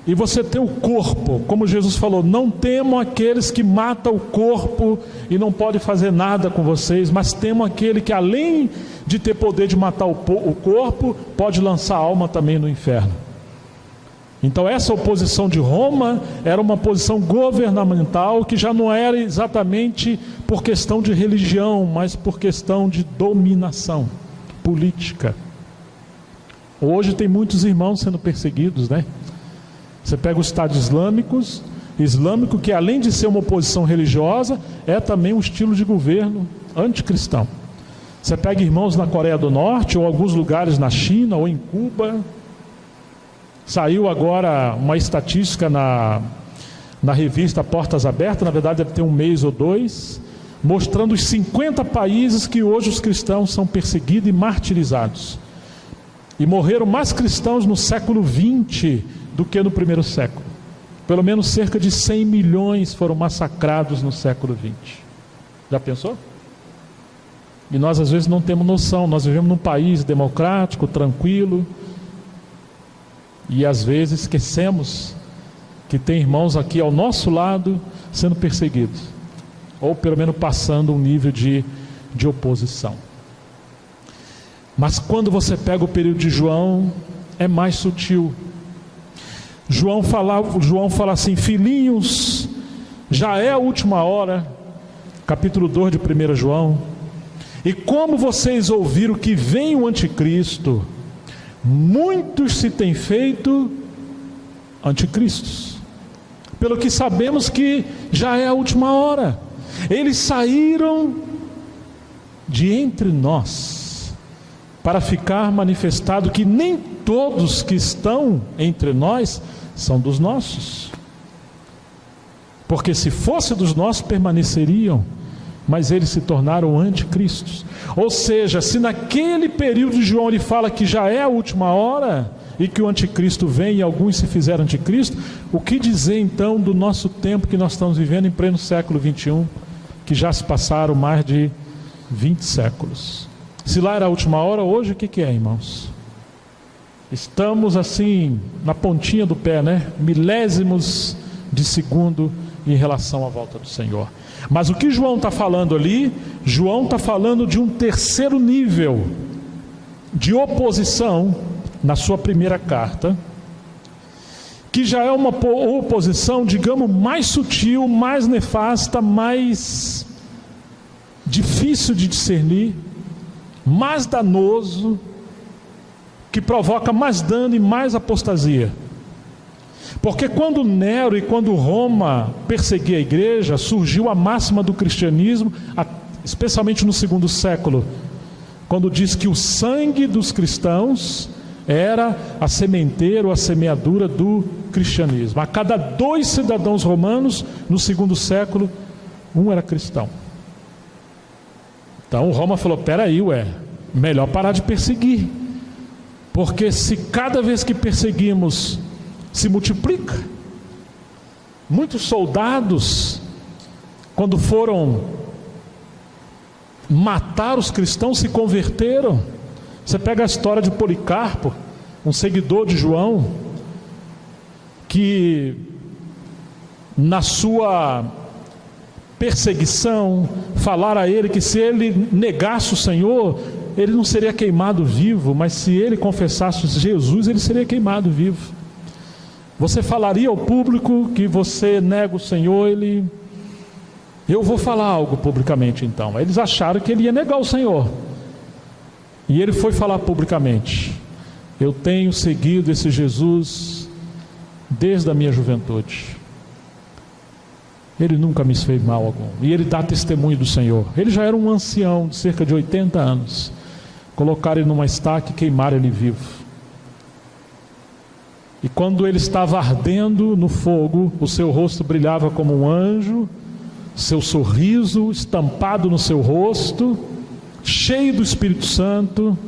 E você tem o corpo, como Jesus falou, não temam aqueles que matam o corpo e não podem fazer nada com vocês, mas temam aquele que, além de ter poder de matar o corpo, pode lançar a alma também no inferno. Então essa oposição de Roma era uma posição governamental que já não era exatamente por questão de religião, mas por questão de dominação política. Hoje tem muitos irmãos sendo perseguidos, né? Você pega o Estado Islâmico, que além de ser uma oposição religiosa, é também um estilo de governo anticristão. Você pega irmãos na Coreia do Norte, ou alguns lugares na China, ou em Cuba. Saiu agora uma estatística na revista Portas Abertas, na verdade deve ter 1 mês ou 2, mostrando os 50 países que hoje os cristãos são perseguidos e martirizados. E morreram mais cristãos no século XX do que no primeiro século. Pelo menos cerca de 100 milhões foram massacrados no século XX. Já pensou? E nós às vezes não temos noção. Nós vivemos num país democrático, tranquilo, e às vezes esquecemos que tem irmãos aqui ao nosso lado sendo perseguidos, ou pelo menos passando um nível de oposição. Mas quando você pega o período de João, é mais sutil. João fala assim: filhinhos, já é a última hora, capítulo 2 de 1 João: e como vocês ouviram que vem o anticristo, muitos se têm feito anticristos, pelo que sabemos que já é a última hora. Eles saíram de entre nós, para ficar manifestado que nem todos que estão entre nós são dos nossos, porque se fosse dos nossos permaneceriam, mas eles se tornaram anticristos. Ou seja, se naquele período de João ele fala que já é a última hora e que o anticristo vem e alguns se fizeram anticristo, o que dizer então do nosso tempo que nós estamos vivendo em pleno século 21, que já se passaram mais de 20 séculos? Se lá era a última hora, hoje o que é, irmãos? Estamos assim na pontinha do pé, né? Milésimos de segundo em relação à volta do Senhor. Mas o que João está falando ali? João está falando de um terceiro nível de oposição na sua primeira carta, que já é uma oposição, digamos, mais sutil, mais nefasta, mais difícil de discernir, mais danoso, que provoca mais dano e mais apostasia. Porque quando Nero e quando Roma perseguia a igreja, surgiu a máxima do cristianismo, especialmente no segundo século, quando diz que o sangue dos cristãos era a sementeira ou a semeadura do cristianismo. A cada 2 cidadãos romanos, no segundo século, um era cristão. Então Roma falou: peraí, melhor parar de perseguir, porque se cada vez que perseguimos se multiplica. Muitos soldados, quando foram matar os cristãos, se converteram. Você pega a história de Policarpo, um seguidor de João, que na sua perseguição falaram a ele que se ele negasse o Senhor, ele não seria queimado vivo, mas se ele confessasse Jesus, ele seria queimado vivo. Você falaria ao público que você nega o Senhor, eu vou falar algo publicamente então. Eles acharam que ele ia negar o Senhor, e ele foi falar publicamente: eu tenho seguido esse Jesus desde a minha juventude, ele nunca me fez mal algum. E ele dá testemunho do Senhor. Ele já era um ancião de cerca de 80 anos. Colocaram ele numa estaca e queimaram ele vivo. E quando ele estava ardendo no fogo, o seu rosto brilhava como um anjo, seu sorriso estampado no seu rosto, cheio do Espírito Santo,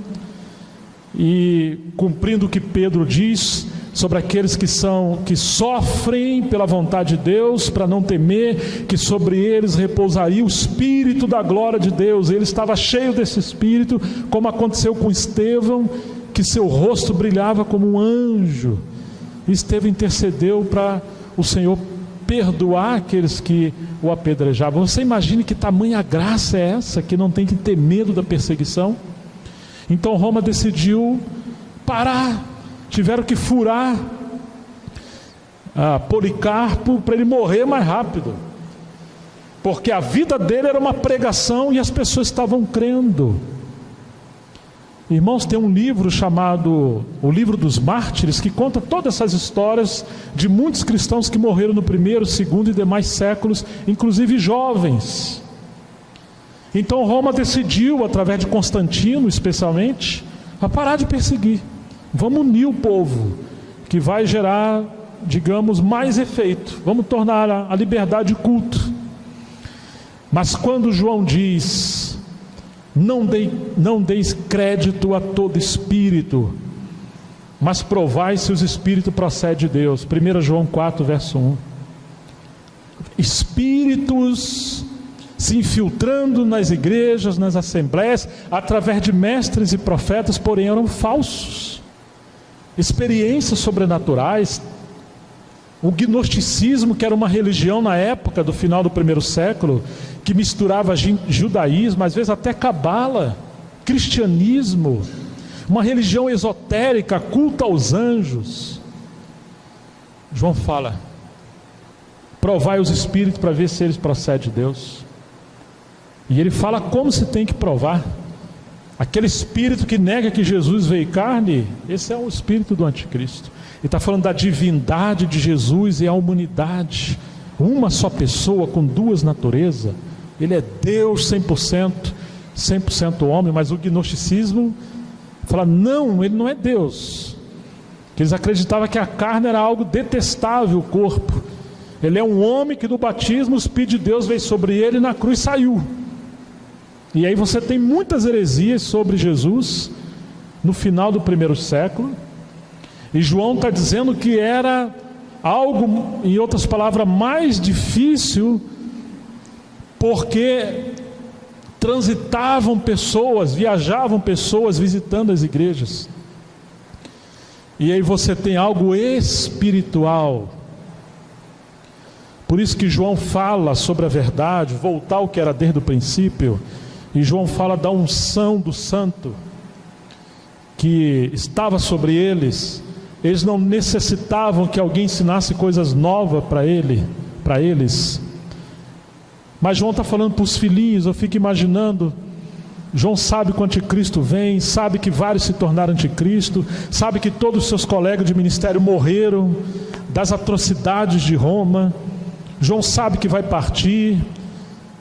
e cumprindo o que Pedro diz sobre aqueles que sofrem pela vontade de Deus, para não temer, que sobre eles repousaria o Espírito da glória de Deus. Ele estava cheio desse Espírito, como aconteceu com Estevão, que seu rosto brilhava como um anjo. Estevão intercedeu para o Senhor perdoar aqueles que o apedrejavam. Você imagine que tamanha graça é essa, que não tem que ter medo da perseguição? Então Roma decidiu parar, tiveram que furar Policarpo para ele morrer mais rápido, porque a vida dele era uma pregação e as pessoas estavam crendo. Irmãos, tem um livro chamado O Livro dos Mártires, que conta todas essas histórias de muitos cristãos que morreram no primeiro, segundo e demais séculos, inclusive jovens. Então Roma decidiu, através de Constantino especialmente, a parar de perseguir. Vamos unir o povo, que vai gerar, digamos, mais efeito. Vamos tornar a liberdade culto. Mas quando João diz: não deis crédito a todo espírito, mas provai se os espíritos procedem de Deus. 1 João 4, verso 1. Espíritos se infiltrando nas igrejas, nas assembleias, através de mestres e profetas, porém eram falsos. Experiências sobrenaturais, o gnosticismo, que era uma religião na época do final do primeiro século, que misturava judaísmo, às vezes até cabala, cristianismo, uma religião esotérica, culta aos anjos. João fala: provai os espíritos para ver se eles procedem de Deus. E ele fala como se tem que provar. Aquele espírito que nega que Jesus veio em carne, esse é o espírito do anticristo. Ele está falando da divindade de Jesus e a humanidade, uma só pessoa com duas naturezas. Ele é Deus 100% homem, mas o gnosticismo fala, não, ele não é Deus. Eles acreditavam que a carne era algo detestável, o corpo. Ele é um homem que do batismo o Espírito de Deus veio sobre ele e na cruz saiu. E aí você tem muitas heresias sobre Jesus no final do primeiro século. E João está dizendo que era algo, em outras palavras, mais difícil, porque transitavam pessoas, viajavam pessoas visitando as igrejas. E aí você tem algo espiritual. Por isso que João fala sobre a verdade, voltar ao que era desde o princípio. E João fala da unção do santo que estava sobre eles. Eles não necessitavam que alguém ensinasse coisas novas para eles. Mas João está falando para os filhinhos. Eu fico imaginando, João sabe que o anticristo vem, sabe que vários se tornaram anticristo, sabe que todos os seus colegas de ministério morreram das atrocidades de Roma. João sabe que vai partir.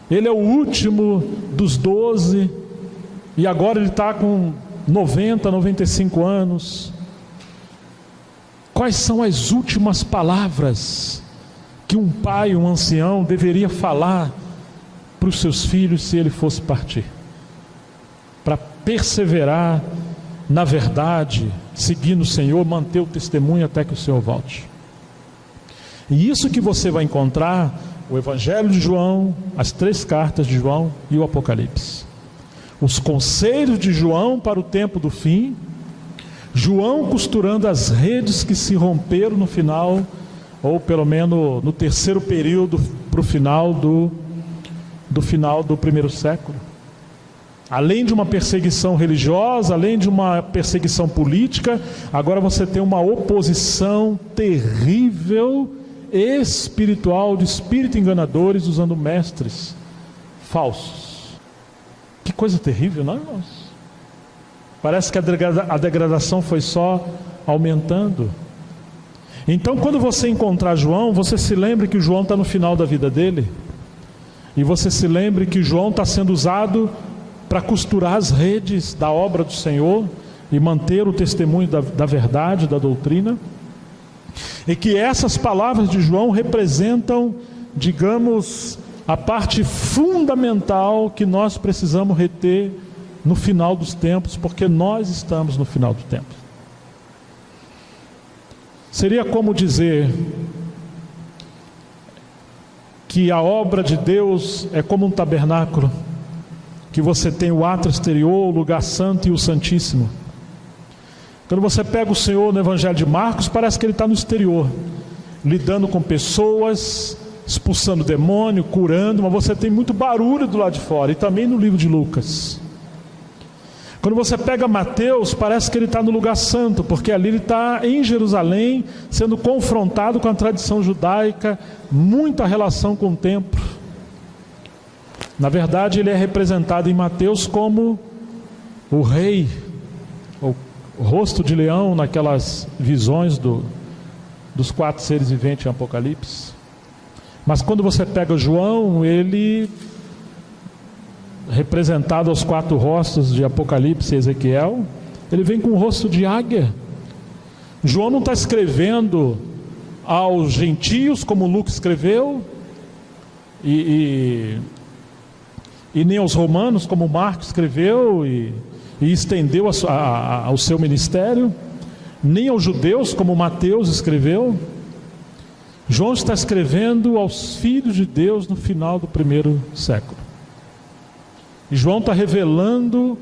Ele é o último dos 12, e agora ele está com 90, 95 anos. Quais são as últimas palavras que um pai, um ancião, deveria falar para os seus filhos se ele fosse partir? Para perseverar na verdade, seguir no Senhor, manter o testemunho até que o Senhor volte. E isso que você vai encontrar o Evangelho de João, as 3 cartas de João e o Apocalipse. Os conselhos de João para o tempo do fim, João costurando as redes que se romperam no final, ou pelo menos no terceiro período para o final do final do primeiro século. Além de uma perseguição religiosa, além de uma perseguição política, agora você tem uma oposição terrível espiritual, de espíritos enganadores usando mestres falsos. Que coisa terrível, não é, irmãos? Parece que a degradação foi só aumentando. Então, quando você encontrar João, você se lembre que João está no final da vida dele, e você se lembre que João está sendo usado para costurar as redes da obra do Senhor e manter o testemunho da verdade, da doutrina. E que essas palavras de João representam, digamos, a parte fundamental que nós precisamos reter no final dos tempos, porque nós estamos no final do tempo. Seria como dizer que a obra de Deus é como um tabernáculo, que você tem o átrio exterior, o lugar santo e o santíssimo. Quando você pega o Senhor no Evangelho de Marcos, parece que ele está no exterior, lidando com pessoas, expulsando demônio, curando, mas você tem muito barulho do lado de fora, e também no livro de Lucas. Quando você pega Mateus, parece que ele está no lugar santo, porque ali ele está em Jerusalém, sendo confrontado com a tradição judaica, muita relação com o templo. Na verdade, ele é representado em Mateus como o rei, o rosto de leão naquelas visões dos 4 seres viventes em Apocalipse. Mas quando você pega João, ele, representado aos 4 rostos de Apocalipse e Ezequiel, ele vem com o rosto de águia. João não está escrevendo aos gentios como Lucas escreveu, e nem aos romanos como Marcos escreveu e estendeu o seu ministério, nem aos judeus como Mateus escreveu. João está escrevendo aos filhos de Deus no final do primeiro século. E João está revelando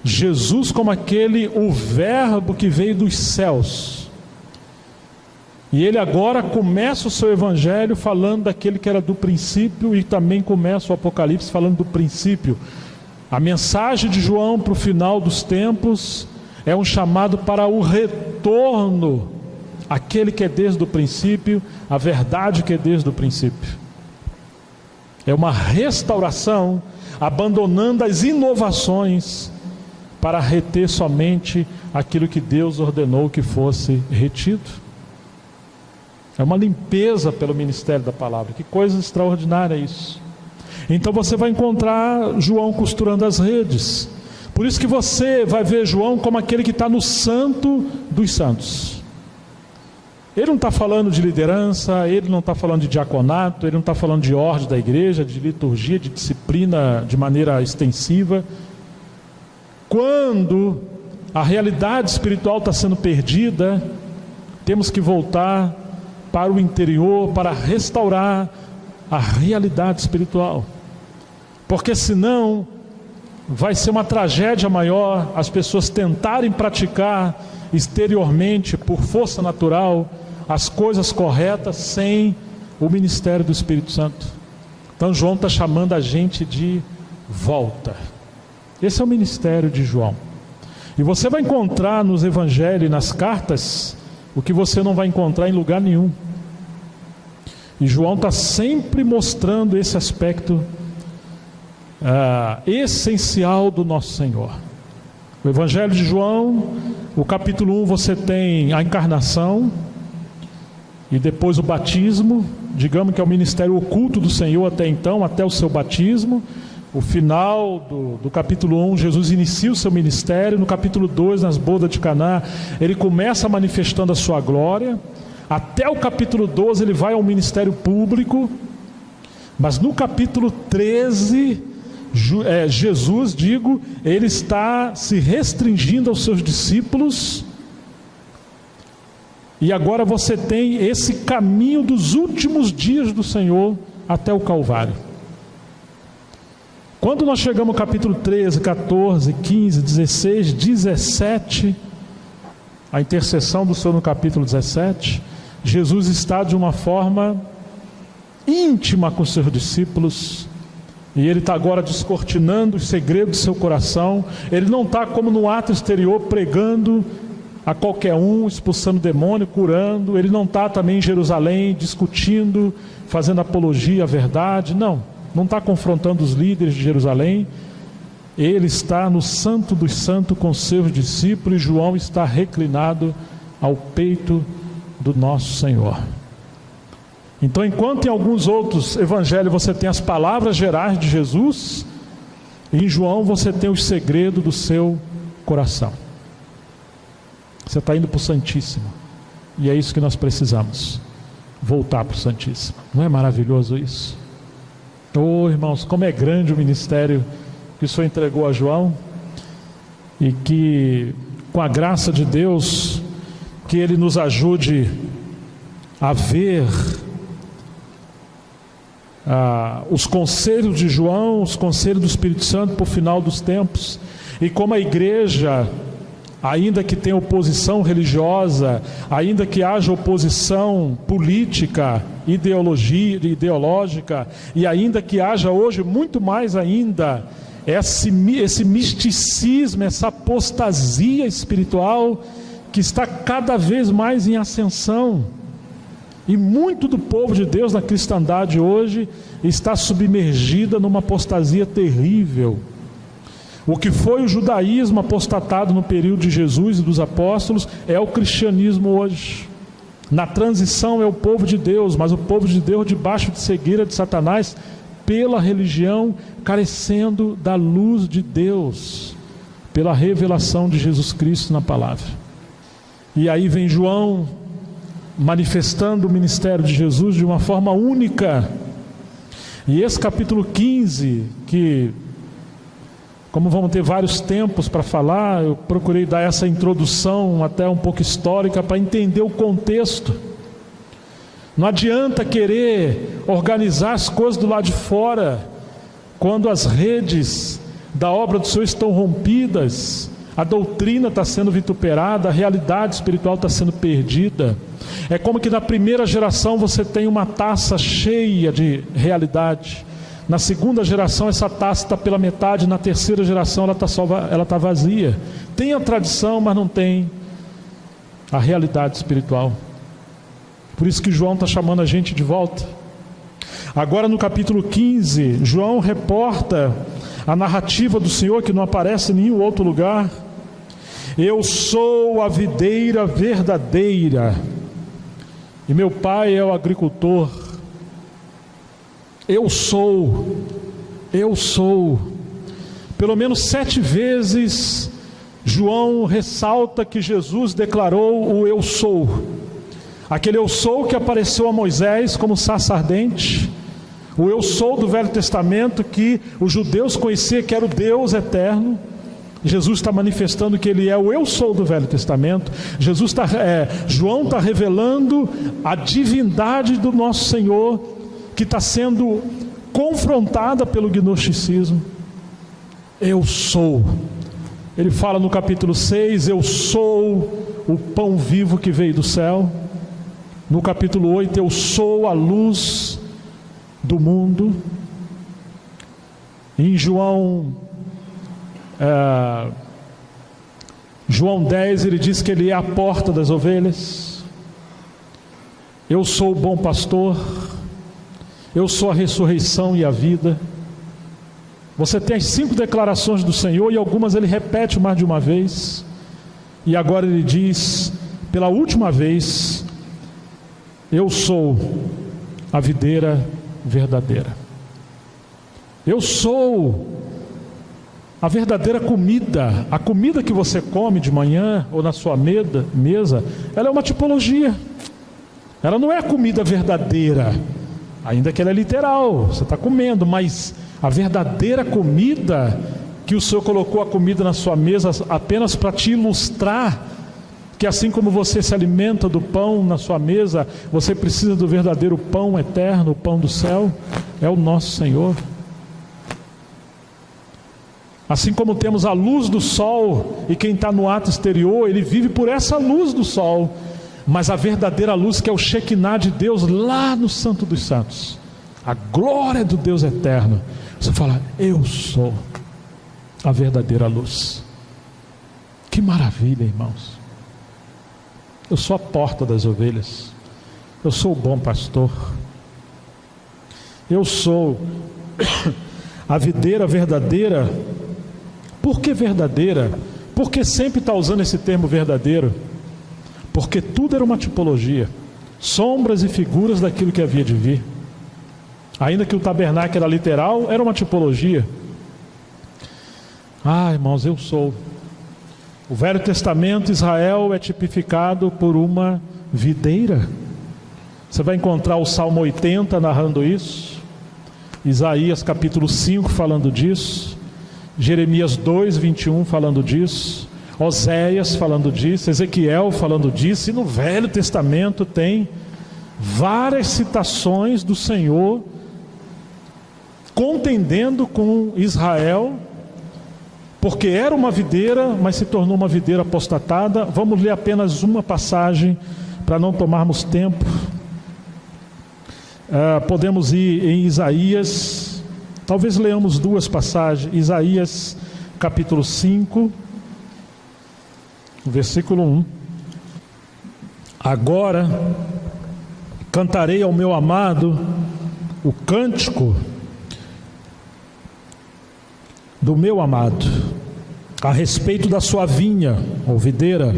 Jesus como o verbo que veio dos céus. E ele agora começa o seu evangelho falando daquele que era do princípio, e também começa o Apocalipse falando do princípio. A mensagem de João para o final dos tempos é um chamado para o retorno, aquele que é desde o princípio, a verdade que é desde o princípio. É uma restauração, abandonando as inovações para reter somente aquilo que Deus ordenou que fosse retido. É uma limpeza pelo ministério da palavra. Que coisa extraordinária isso. Então você vai encontrar João costurando as redes. Por isso que você vai ver João como aquele que está no santo dos santos. Ele não está falando de liderança, ele não está falando de diaconato, ele não está falando de ordem da igreja, de liturgia, de disciplina de maneira extensiva. Quando a realidade espiritual está sendo perdida, temos que voltar para o interior, para restaurar a realidade espiritual. Porque senão vai ser uma tragédia maior as pessoas tentarem praticar exteriormente, por força natural, as coisas corretas sem o ministério do Espírito Santo. Então João está chamando a gente de volta. Esse é o ministério de João. E você vai encontrar nos evangelhos e nas cartas o que você não vai encontrar em lugar nenhum. E João está sempre mostrando esse aspecto essencial do nosso Senhor. O evangelho de João, o capítulo 1, você tem a encarnação e depois o batismo, digamos que é o ministério oculto do Senhor até então, até o seu batismo. O final do capítulo 1, Jesus inicia o seu ministério. No capítulo 2, nas bodas de Caná, ele começa manifestando a sua glória. Até o capítulo 12 ele vai ao ministério público. Mas no capítulo 13, Jesus, ele está se restringindo aos seus discípulos. E agora você tem esse caminho dos últimos dias do Senhor até o Calvário. Quando nós chegamos ao capítulo 13, 14, 15, 16, 17, a intercessão do Senhor no capítulo 17, Jesus está de uma forma íntima com os seus discípulos, e ele está agora descortinando os segredos do seu coração. Ele não está como no ato exterior pregando a qualquer um, expulsando demônio, curando. Ele não está também em Jerusalém discutindo, fazendo apologia à verdade. Não está confrontando os líderes de Jerusalém. Ele está no santo dos santos com seus discípulos, e João está reclinado ao peito do nosso Senhor. Então, enquanto em alguns outros evangelhos você tem as palavras gerais de Jesus, em João você tem os segredos do seu coração. Você está indo para o Santíssimo, e é isso que nós precisamos, voltar para o Santíssimo. Não é maravilhoso isso? Oh, irmãos, como é grande o ministério que o Senhor entregou a João, e que com a graça de Deus, que Ele nos ajude a ver os conselhos de João, os conselhos do Espírito Santo para o final dos tempos. E como a igreja, ainda que tenha oposição religiosa, ainda que haja oposição política, ideológica, e ainda que haja hoje muito mais ainda esse misticismo, essa apostasia espiritual que está cada vez mais em ascensão. E muito do povo de Deus na cristandade hoje está submergida numa apostasia terrível. O que foi o judaísmo apostatado no período de Jesus e dos apóstolos é o cristianismo hoje. Na transição é o povo de Deus, mas o povo de Deus debaixo de cegueira de Satanás, pela religião, carecendo da luz de Deus, pela revelação de Jesus Cristo na palavra. E aí vem João manifestando o ministério de Jesus de uma forma única. E esse capítulo 15, que, como vamos ter vários tempos para falar, eu procurei dar essa introdução até um pouco histórica para entender o contexto. Não adianta querer organizar as coisas do lado de fora, quando as redes da obra do Senhor estão rompidas, a doutrina está sendo vituperada, a realidade espiritual está sendo perdida. É como que na primeira geração você tem uma taça cheia de realidade, na segunda geração essa taça está pela metade, na terceira geração ela está vazia. Tem a tradição, mas não tem a realidade espiritual. Por isso que João está chamando a gente de volta. Agora no capítulo 15, João reporta a narrativa do Senhor que não aparece em nenhum outro lugar. Eu sou a videira verdadeira e meu pai é o agricultor. Eu sou. Pelo menos 7 vezes João ressalta que Jesus declarou o eu sou. Aquele eu sou que apareceu a Moisés como sarça ardente. O eu sou do Velho Testamento que os judeus conheciam que era o Deus eterno. Jesus está manifestando que ele é o eu sou do Velho Testamento. João está revelando a divindade do nosso Senhor, que está sendo confrontada pelo gnosticismo. Eu sou. Ele fala no capítulo 6, eu sou o pão vivo que veio do céu. No capítulo 8, eu sou a luz do mundo. Em João 10, ele diz que ele é a porta das ovelhas. Eu sou o bom pastor. Eu sou a ressurreição e a vida. Você tem as 5 declarações do Senhor, e algumas ele repete mais de uma vez. E agora ele diz pela última vez: eu sou a videira verdadeira. Eu sou a verdadeira comida. A comida que você come de manhã ou na sua mesa, ela é uma tipologia. Ela não é a comida verdadeira, ainda que ela é literal, você está comendo, mas a verdadeira comida, que o Senhor colocou a comida na sua mesa apenas para te ilustrar que assim como você se alimenta do pão na sua mesa, você precisa do verdadeiro pão eterno, o pão do céu, é o nosso Senhor. Assim como temos a luz do sol, e quem está no ato exterior, ele vive por essa luz do sol, mas a verdadeira luz, que é o Shekinah de Deus lá no Santo dos Santos, a glória do Deus eterno, você fala: eu sou a verdadeira luz. Que maravilha, irmãos. Eu sou a porta das ovelhas. Eu sou o bom pastor. Eu sou a videira verdadeira. Por que verdadeira? Porque sempre está usando esse termo verdadeiro. Porque tudo era uma tipologia, sombras e figuras daquilo que havia de vir. Ainda que o tabernáculo era literal, era uma tipologia. Irmãos, eu sou. O Velho Testamento, Israel é tipificado por uma videira. Você vai encontrar o Salmo 80 narrando isso, Isaías capítulo 5 falando disso, Jeremias 2, 21 falando disso, Oséias falando disso, Ezequiel falando disso, e no Velho Testamento tem várias citações do Senhor contendendo com Israel, porque era uma videira, mas se tornou uma videira apostatada. Vamos ler apenas uma passagem para não tomarmos tempo. Podemos ir em Isaías, talvez leamos 2 passagens. Isaías capítulo 5, versículo 1. Agora cantarei ao meu amado o cântico do meu amado, a respeito da sua vinha, ou videira.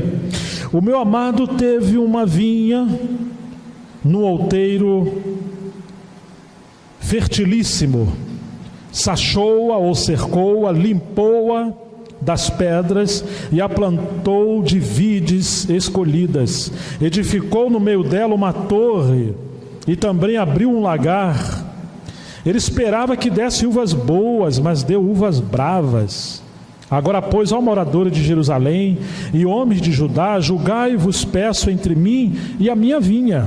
O meu amado teve uma vinha no outeiro fertilíssimo, sachou-a ou cercou-a, limpou-a das pedras e a plantou de vides escolhidas, edificou no meio dela uma torre e também abriu um lagar. Ele esperava que desse uvas boas, mas deu uvas bravas. Agora, pois, ó moradores de Jerusalém e homens de Judá, julgai-vos, peço, entre mim e a minha vinha.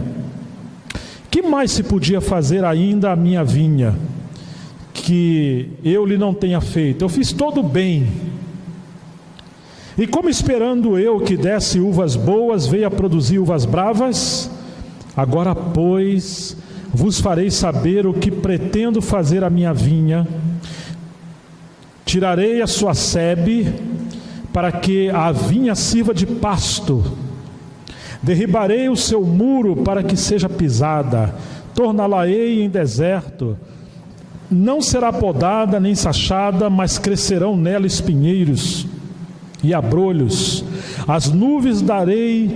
Que mais se podia fazer ainda à minha vinha, que eu lhe não tenha feito? Eu fiz todo o bem. E como esperando eu que desse uvas boas, veio a produzir uvas bravas? Agora, pois, vos farei saber o que pretendo fazer à minha vinha. Tirarei a sua sebe, para que a vinha sirva de pasto. Derribarei o seu muro, para que seja pisada. torná-la-ei em deserto, não será podada nem sachada, mas crescerão nela espinheiros e abrolhos. As nuvens darei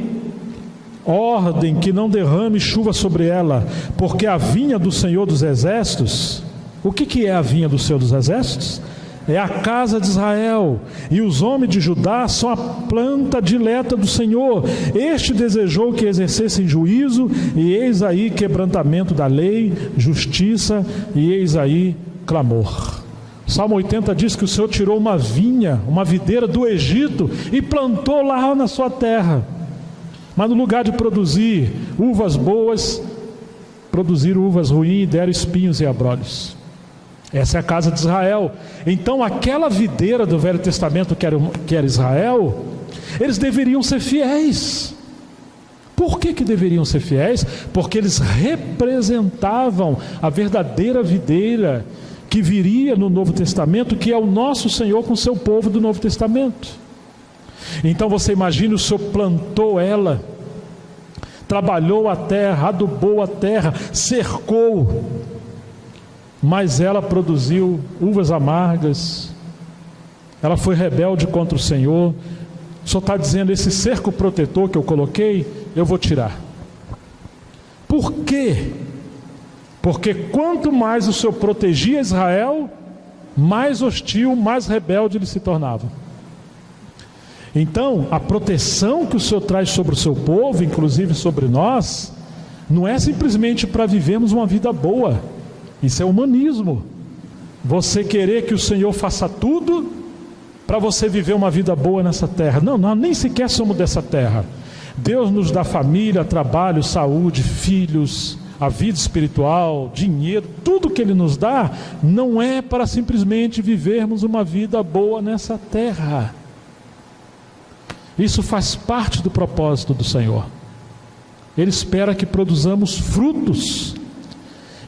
ordem que não derrame chuva sobre ela, porque a vinha do Senhor dos Exércitos. O que é a vinha do Senhor dos Exércitos? É a casa de Israel, e os homens de Judá são a planta dileta do Senhor. Este desejou que exercessem juízo, e eis aí quebrantamento da lei, justiça, e eis aí clamor. Salmo 80 diz que o Senhor tirou uma vinha, uma videira do Egito e plantou lá na sua terra, mas no lugar de produzir uvas boas, produziram uvas ruins e deram espinhos e abrolhos. Essa é a casa de Israel. Então aquela videira do Velho Testamento que era Israel, eles deveriam ser fiéis. Por que deveriam ser fiéis? Porque eles representavam a verdadeira videira que viria no Novo Testamento, que é o nosso Senhor com o seu povo do Novo Testamento. Então você imagina, o Senhor plantou ela, trabalhou a terra, adubou a terra, cercou, mas ela produziu uvas amargas, ela foi rebelde contra o Senhor. O Senhor está dizendo: esse cerco protetor que eu coloquei, eu vou tirar. Por quê? Porque quanto mais o Senhor protegia Israel, mais hostil, mais rebelde ele se tornava. Então, a proteção que o Senhor traz sobre o seu povo, inclusive sobre nós, não é simplesmente para vivermos uma vida boa. Isso é humanismo. Você querer que o Senhor faça tudo para você viver uma vida boa nessa terra. Não, nós nem sequer somos dessa terra. Deus nos dá família, trabalho, saúde, filhos, a vida espiritual, dinheiro, tudo que Ele nos dá, não é para simplesmente vivermos uma vida boa nessa terra. Isso faz parte do propósito do Senhor. Ele espera que produzamos frutos.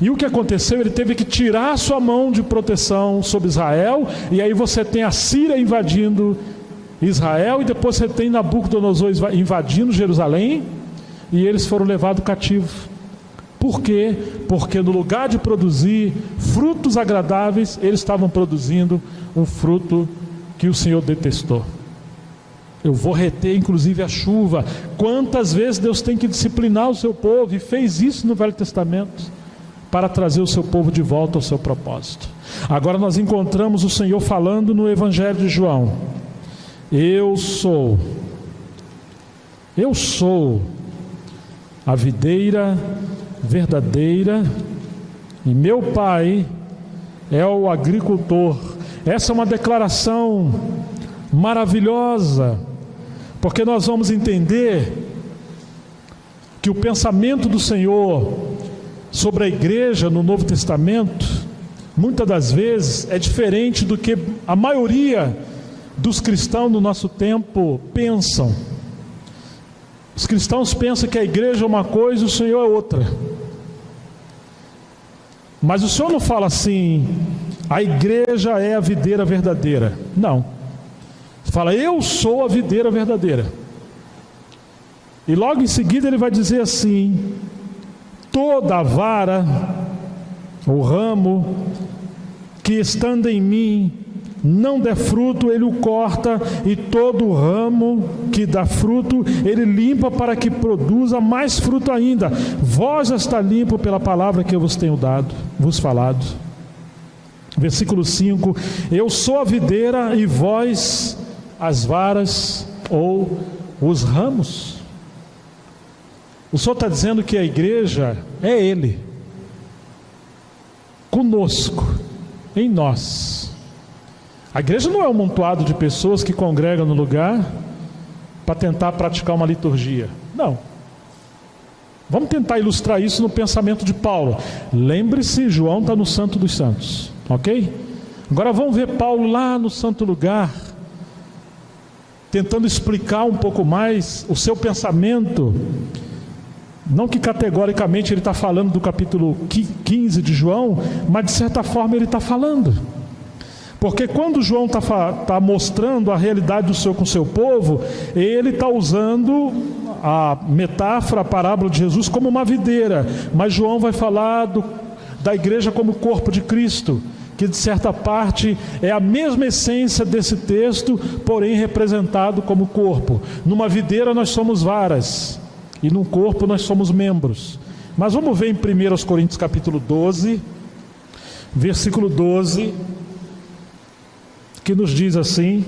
E o que aconteceu? Ele teve que tirar a sua mão de proteção sobre Israel, e aí você tem a Síria invadindo Israel, e depois você tem Nabucodonosor invadindo Jerusalém, e eles foram levados cativos. Por quê? Porque no lugar de produzir frutos agradáveis, eles estavam produzindo um fruto que o Senhor detestou. Eu vou reter inclusive a chuva. Quantas vezes Deus tem que disciplinar o seu povo, e fez isso no Velho Testamento, para trazer o seu povo de volta ao seu propósito. Agora nós encontramos o Senhor falando no Evangelho de João: Eu sou a videira verdadeira, e meu Pai é o agricultor. Essa é uma declaração maravilhosa, porque nós vamos entender que o pensamento do Senhor sobre a igreja no Novo Testamento, muitas das vezes, é diferente do que a maioria dos cristãos no nosso tempo pensam. Os cristãos pensam que a igreja é uma coisa e o Senhor é outra. Mas o Senhor não fala assim: a igreja é a videira verdadeira. Não. Ele fala: eu sou a videira verdadeira. E logo em seguida ele vai dizer assim: toda a vara, o ramo, que estando em mim não der fruto, ele o corta, e todo o ramo que dá fruto, ele limpa, para que produza mais fruto ainda. Vós já está limpo pela palavra que eu vos tenho vos falado. Versículo 5: eu sou a videira e vós as varas, ou os ramos. O Senhor está dizendo que a igreja é Ele, conosco, em nós. A igreja não é um amontoado de pessoas que congregam no lugar para tentar praticar uma liturgia. Não. Vamos tentar ilustrar isso no pensamento de Paulo. Lembre-se, João está no Santo dos Santos, ok? Agora vamos ver Paulo lá no santo lugar, tentando explicar um pouco mais o seu pensamento. Não que categoricamente ele está falando do capítulo 15 de João, mas de certa forma ele está falando. Porque quando João está mostrando a realidade do Senhor com o seu povo, ele está usando a metáfora, a parábola de Jesus como uma videira, mas João vai falar da igreja como corpo de Cristo, que de certa parte é a mesma essência desse texto, porém representado como corpo. Numa videira nós somos varas, e num corpo nós somos membros. Mas vamos ver em 1 Coríntios capítulo 12, versículo 12, que nos diz assim: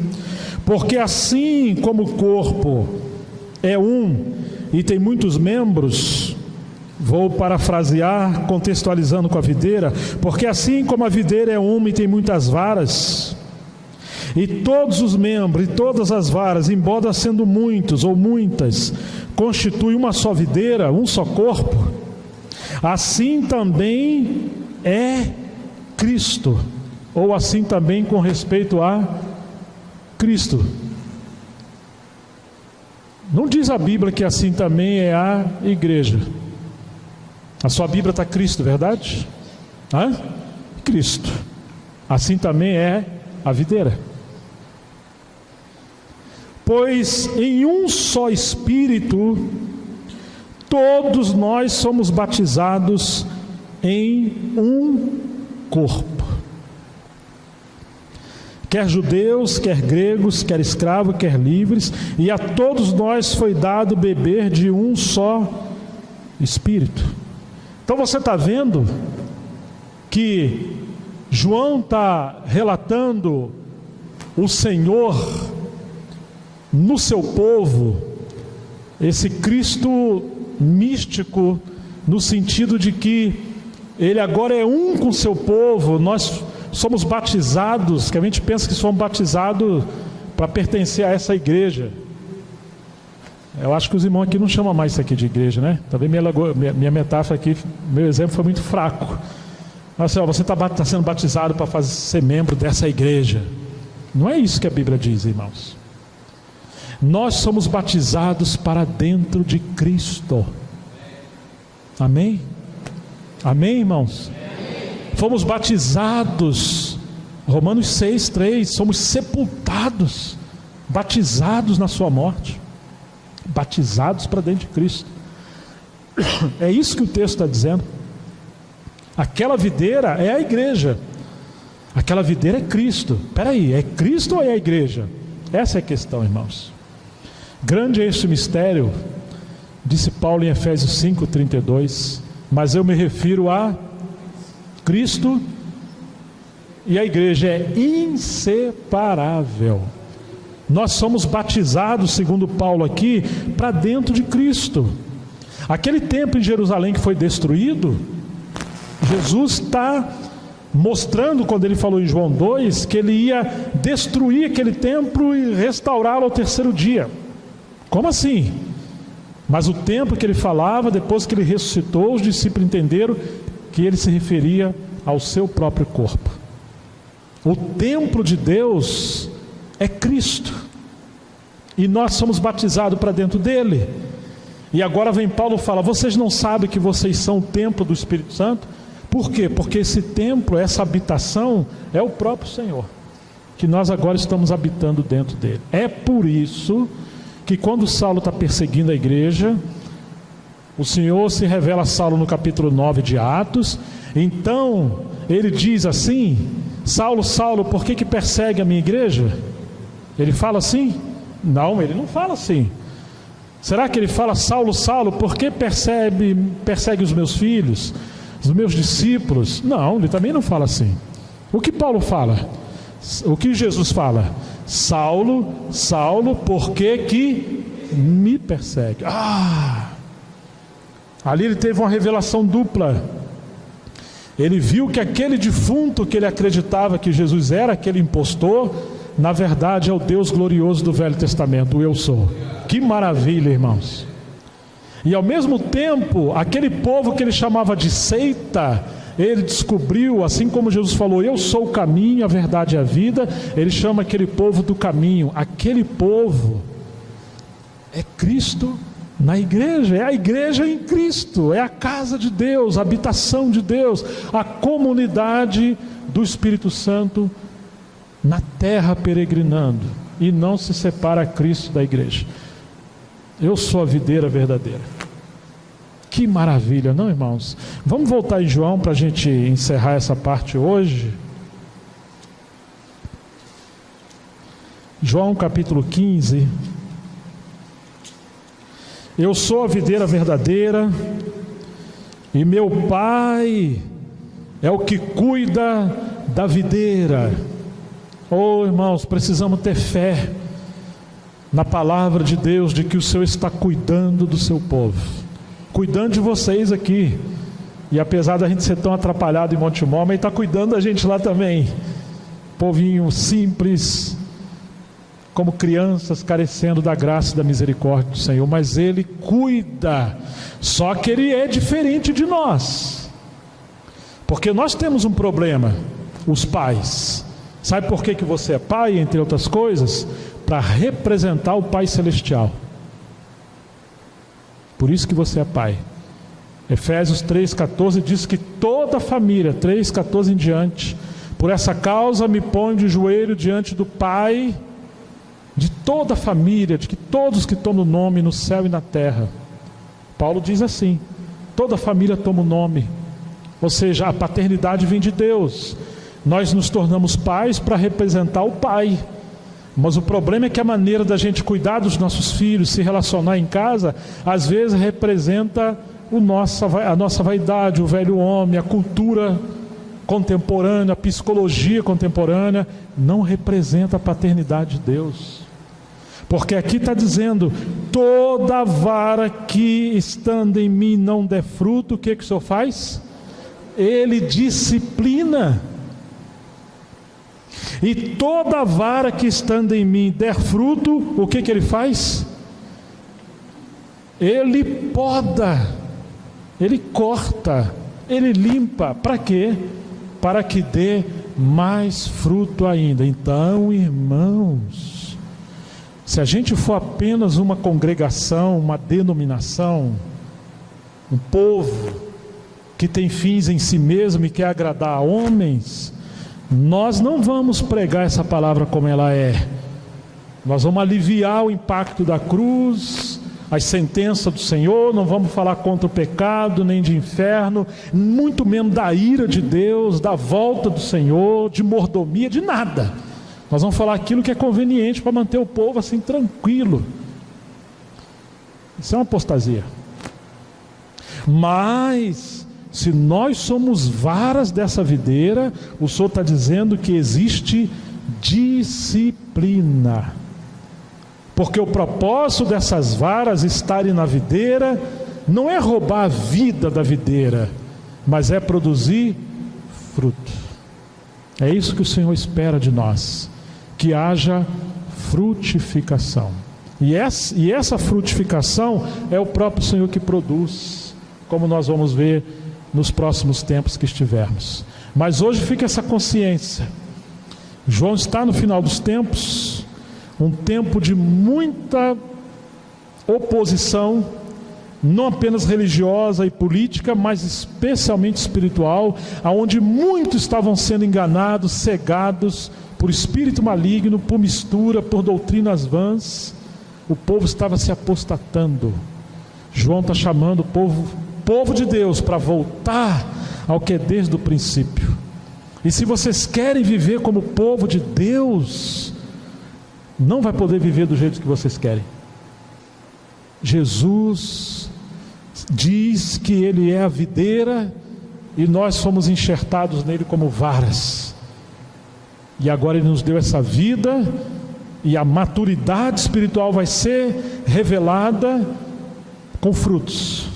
porque assim como o corpo é um e tem muitos membros, vou parafrasear, contextualizando com a videira, porque assim como a videira é uma e tem muitas varas, e todos os membros e todas as varas, embora sendo muitos ou muitas, constituem uma só videira, um só corpo, assim também é Cristo, ou assim também com respeito a Cristo. Não diz a Bíblia que assim também é a igreja. A sua Bíblia está Cristo, verdade? Cristo. Assim também é a videira. Pois em um só Espírito todos nós somos batizados em um corpo. Quer judeus, quer gregos, quer escravos, quer livres, e a todos nós foi dado beber de um só Espírito. Então você está vendo que João está relatando o Senhor no seu povo, esse Cristo místico, no sentido de que ele agora é um com o seu povo. Nós somos batizados, que a gente pensa que somos batizados para pertencer a essa igreja. Eu acho que os irmãos aqui não chamam mais isso aqui de igreja, né? Talvez minha metáfora aqui, meu exemplo foi muito fraco. Mas você está sendo batizado para ser membro dessa igreja. Não é isso que a Bíblia diz, irmãos. Nós somos batizados para dentro de Cristo. Amém? Amém, irmãos? Fomos batizados, Romanos 6:3, somos sepultados, batizados na sua morte, batizados para dentro de Cristo. É isso que o texto está dizendo. Aquela videira é a igreja, aquela videira é Cristo. Espera aí, é Cristo ou é a igreja? Essa é a questão, irmãos. Grande é este mistério, disse Paulo em Efésios 5:32, mas eu me refiro a Cristo, e a igreja é inseparável. Nós somos batizados, segundo Paulo aqui, para dentro de Cristo. Aquele templo em Jerusalém que foi destruído, Jesus está mostrando, quando ele falou em João 2, que ele ia destruir aquele templo e restaurá-lo ao terceiro dia. Como assim? Mas o templo que ele falava, depois que ele ressuscitou, os discípulos entenderam que ele se referia ao seu próprio corpo. O templo de Deus é Cristo, e nós somos batizados para dentro dele. E agora vem Paulo e fala: vocês não sabem que vocês são o templo do Espírito Santo? Por quê? Porque esse templo, essa habitação, é o próprio Senhor, que nós agora estamos habitando dentro dele. É por isso que quando Saulo está perseguindo a igreja, o Senhor se revela a Saulo no capítulo 9 de Atos. Então ele diz assim: Saulo, Saulo, por que persegue a minha igreja? Ele fala assim? Não, ele não fala assim. Será que ele fala: Saulo, Saulo, por que persegue os meus filhos, os meus discípulos? Não, ele também não fala assim. O que Paulo fala? O que Jesus fala? Saulo, Saulo, por que me persegue? Ali ele teve uma revelação dupla. Ele viu que aquele defunto que ele acreditava que Jesus era, aquele impostor, na verdade é o Deus glorioso do Velho Testamento, o Eu Sou. Que maravilha, irmãos. E ao mesmo tempo, aquele povo que ele chamava de seita, ele descobriu, assim como Jesus falou: eu sou o caminho, a verdade e a vida. Ele chama aquele povo do caminho. Aquele povo é Cristo na igreja, é a igreja em Cristo, é a casa de Deus, a habitação de Deus, a comunidade do Espírito Santo na terra peregrinando, e não se separa a Cristo da igreja. Eu sou a videira verdadeira. Que maravilha, não, irmãos? Vamos voltar em João para a gente encerrar essa parte hoje. João capítulo 15. Eu sou a videira verdadeira, e meu Pai é o que cuida da videira. Oh, irmãos, precisamos ter fé na palavra de Deus, de que o Senhor está cuidando do seu povo, cuidando de vocês aqui. E apesar da gente ser tão atrapalhado em Montemor, mas Ele está cuidando da gente lá também. Povinho simples, como crianças carecendo da graça e da misericórdia do Senhor, mas Ele cuida. Só que Ele é diferente de nós, porque nós temos um problema, os pais. Sabe por que você é pai, entre outras coisas? Para representar o Pai Celestial. Por isso que você é pai. Efésios 3,14 diz que toda a família, 3,14 em diante, por essa causa me ponho de joelho diante do Pai, de toda a família, de que todos que tomam o nome no céu e na terra. Paulo diz assim: toda a família toma o nome, ou seja, a paternidade vem de Deus. Nós nos tornamos pais para representar o Pai. Mas o problema é que a maneira da gente cuidar dos nossos filhos, se relacionar em casa, às vezes representa a nossa vaidade, o velho homem, a cultura contemporânea, a psicologia contemporânea, não representa a paternidade de Deus. Porque aqui está dizendo: toda vara que estando em mim não der fruto, o que o Senhor faz? Ele disciplina. E toda vara que estando em mim der fruto, o que Ele faz? Ele poda, Ele corta, Ele limpa. Para quê? Para que dê mais fruto ainda. Então, irmãos, se a gente for apenas uma congregação, uma denominação, um povo que tem fins em si mesmo e quer agradar a homens, nós não vamos pregar essa palavra como ela é. Nós vamos aliviar o impacto da cruz, as sentenças do Senhor, não vamos falar contra o pecado, nem de inferno, muito menos da ira de Deus, da volta do Senhor, de mordomia, de nada. Nós vamos falar aquilo que é conveniente para manter o povo assim tranquilo. Isso é uma apostasia. Mas se nós somos varas dessa videira, o Senhor está dizendo que existe disciplina. Porque o propósito dessas varas estarem na videira não é roubar a vida da videira, mas é produzir fruto. É isso que o Senhor espera de nós, que haja frutificação. E essa frutificação é o próprio Senhor que produz, como nós vamos ver nos próximos tempos que estivermos. Mas hoje fica essa consciência: João está no final dos tempos, um tempo de muita oposição, não apenas religiosa e política, mas especialmente espiritual, aonde muitos estavam sendo enganados, cegados por espírito maligno, por mistura, por doutrinas vãs. O povo estava se apostatando. João está chamando o povo de Deus para voltar ao que é desde o princípio. E se vocês querem viver como povo de Deus, não vai poder viver do jeito que vocês querem. Jesus diz que Ele é a videira e nós somos enxertados nele como varas. E agora Ele nos deu essa vida, e a maturidade espiritual vai ser revelada com frutos.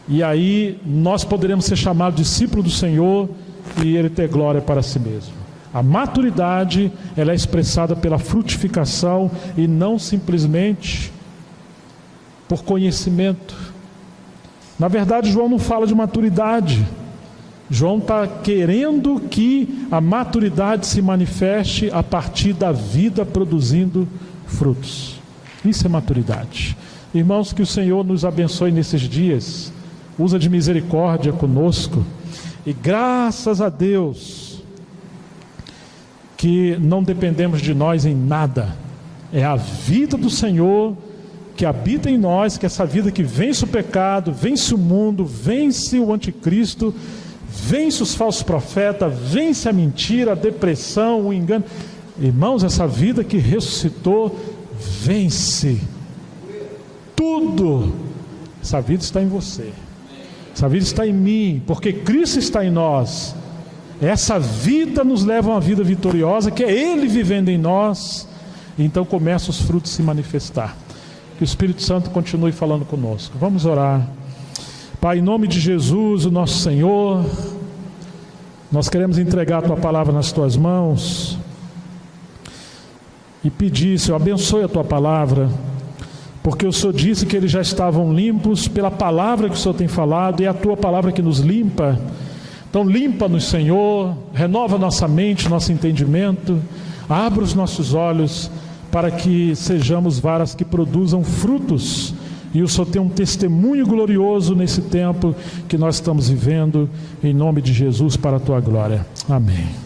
E aí nós poderemos ser chamados discípulos do Senhor e Ele ter glória para si mesmo. A maturidade, ela é expressada pela frutificação e não simplesmente por conhecimento. Na verdade, João não fala de maturidade. João está querendo que a maturidade se manifeste a partir da vida produzindo frutos. Isso é maturidade. Irmãos, que o Senhor nos abençoe nesses dias, usa de misericórdia conosco, e graças a Deus, que que não dependemos de nós em nada. É a vida do Senhor que habita em nós, que é essa vida que vence o pecado, vence o mundo, vence o anticristo, vence os falsos profetas, vence a mentira, a depressão, o engano. Irmãos, essa vida que ressuscitou vence tudo. Essa vida está em você, essa vida está em mim, porque Cristo está em nós. Essa vida nos leva a uma vida vitoriosa, que é Ele vivendo em nós. Então começam os frutos a se manifestar. Que o Espírito Santo continue falando conosco. Vamos orar. Pai, em nome de Jesus, o nosso Senhor, nós queremos entregar a Tua palavra nas Tuas mãos e pedir, Senhor, abençoe a Tua palavra, porque o Senhor disse que eles já estavam limpos pela palavra que o Senhor tem falado, e é a Tua palavra que nos limpa. Então limpa-nos, Senhor, renova nossa mente, nosso entendimento, abra os nossos olhos para que sejamos varas que produzam frutos, e o Senhor tem um testemunho glorioso nesse tempo que nós estamos vivendo, em nome de Jesus, para a Tua glória. Amém.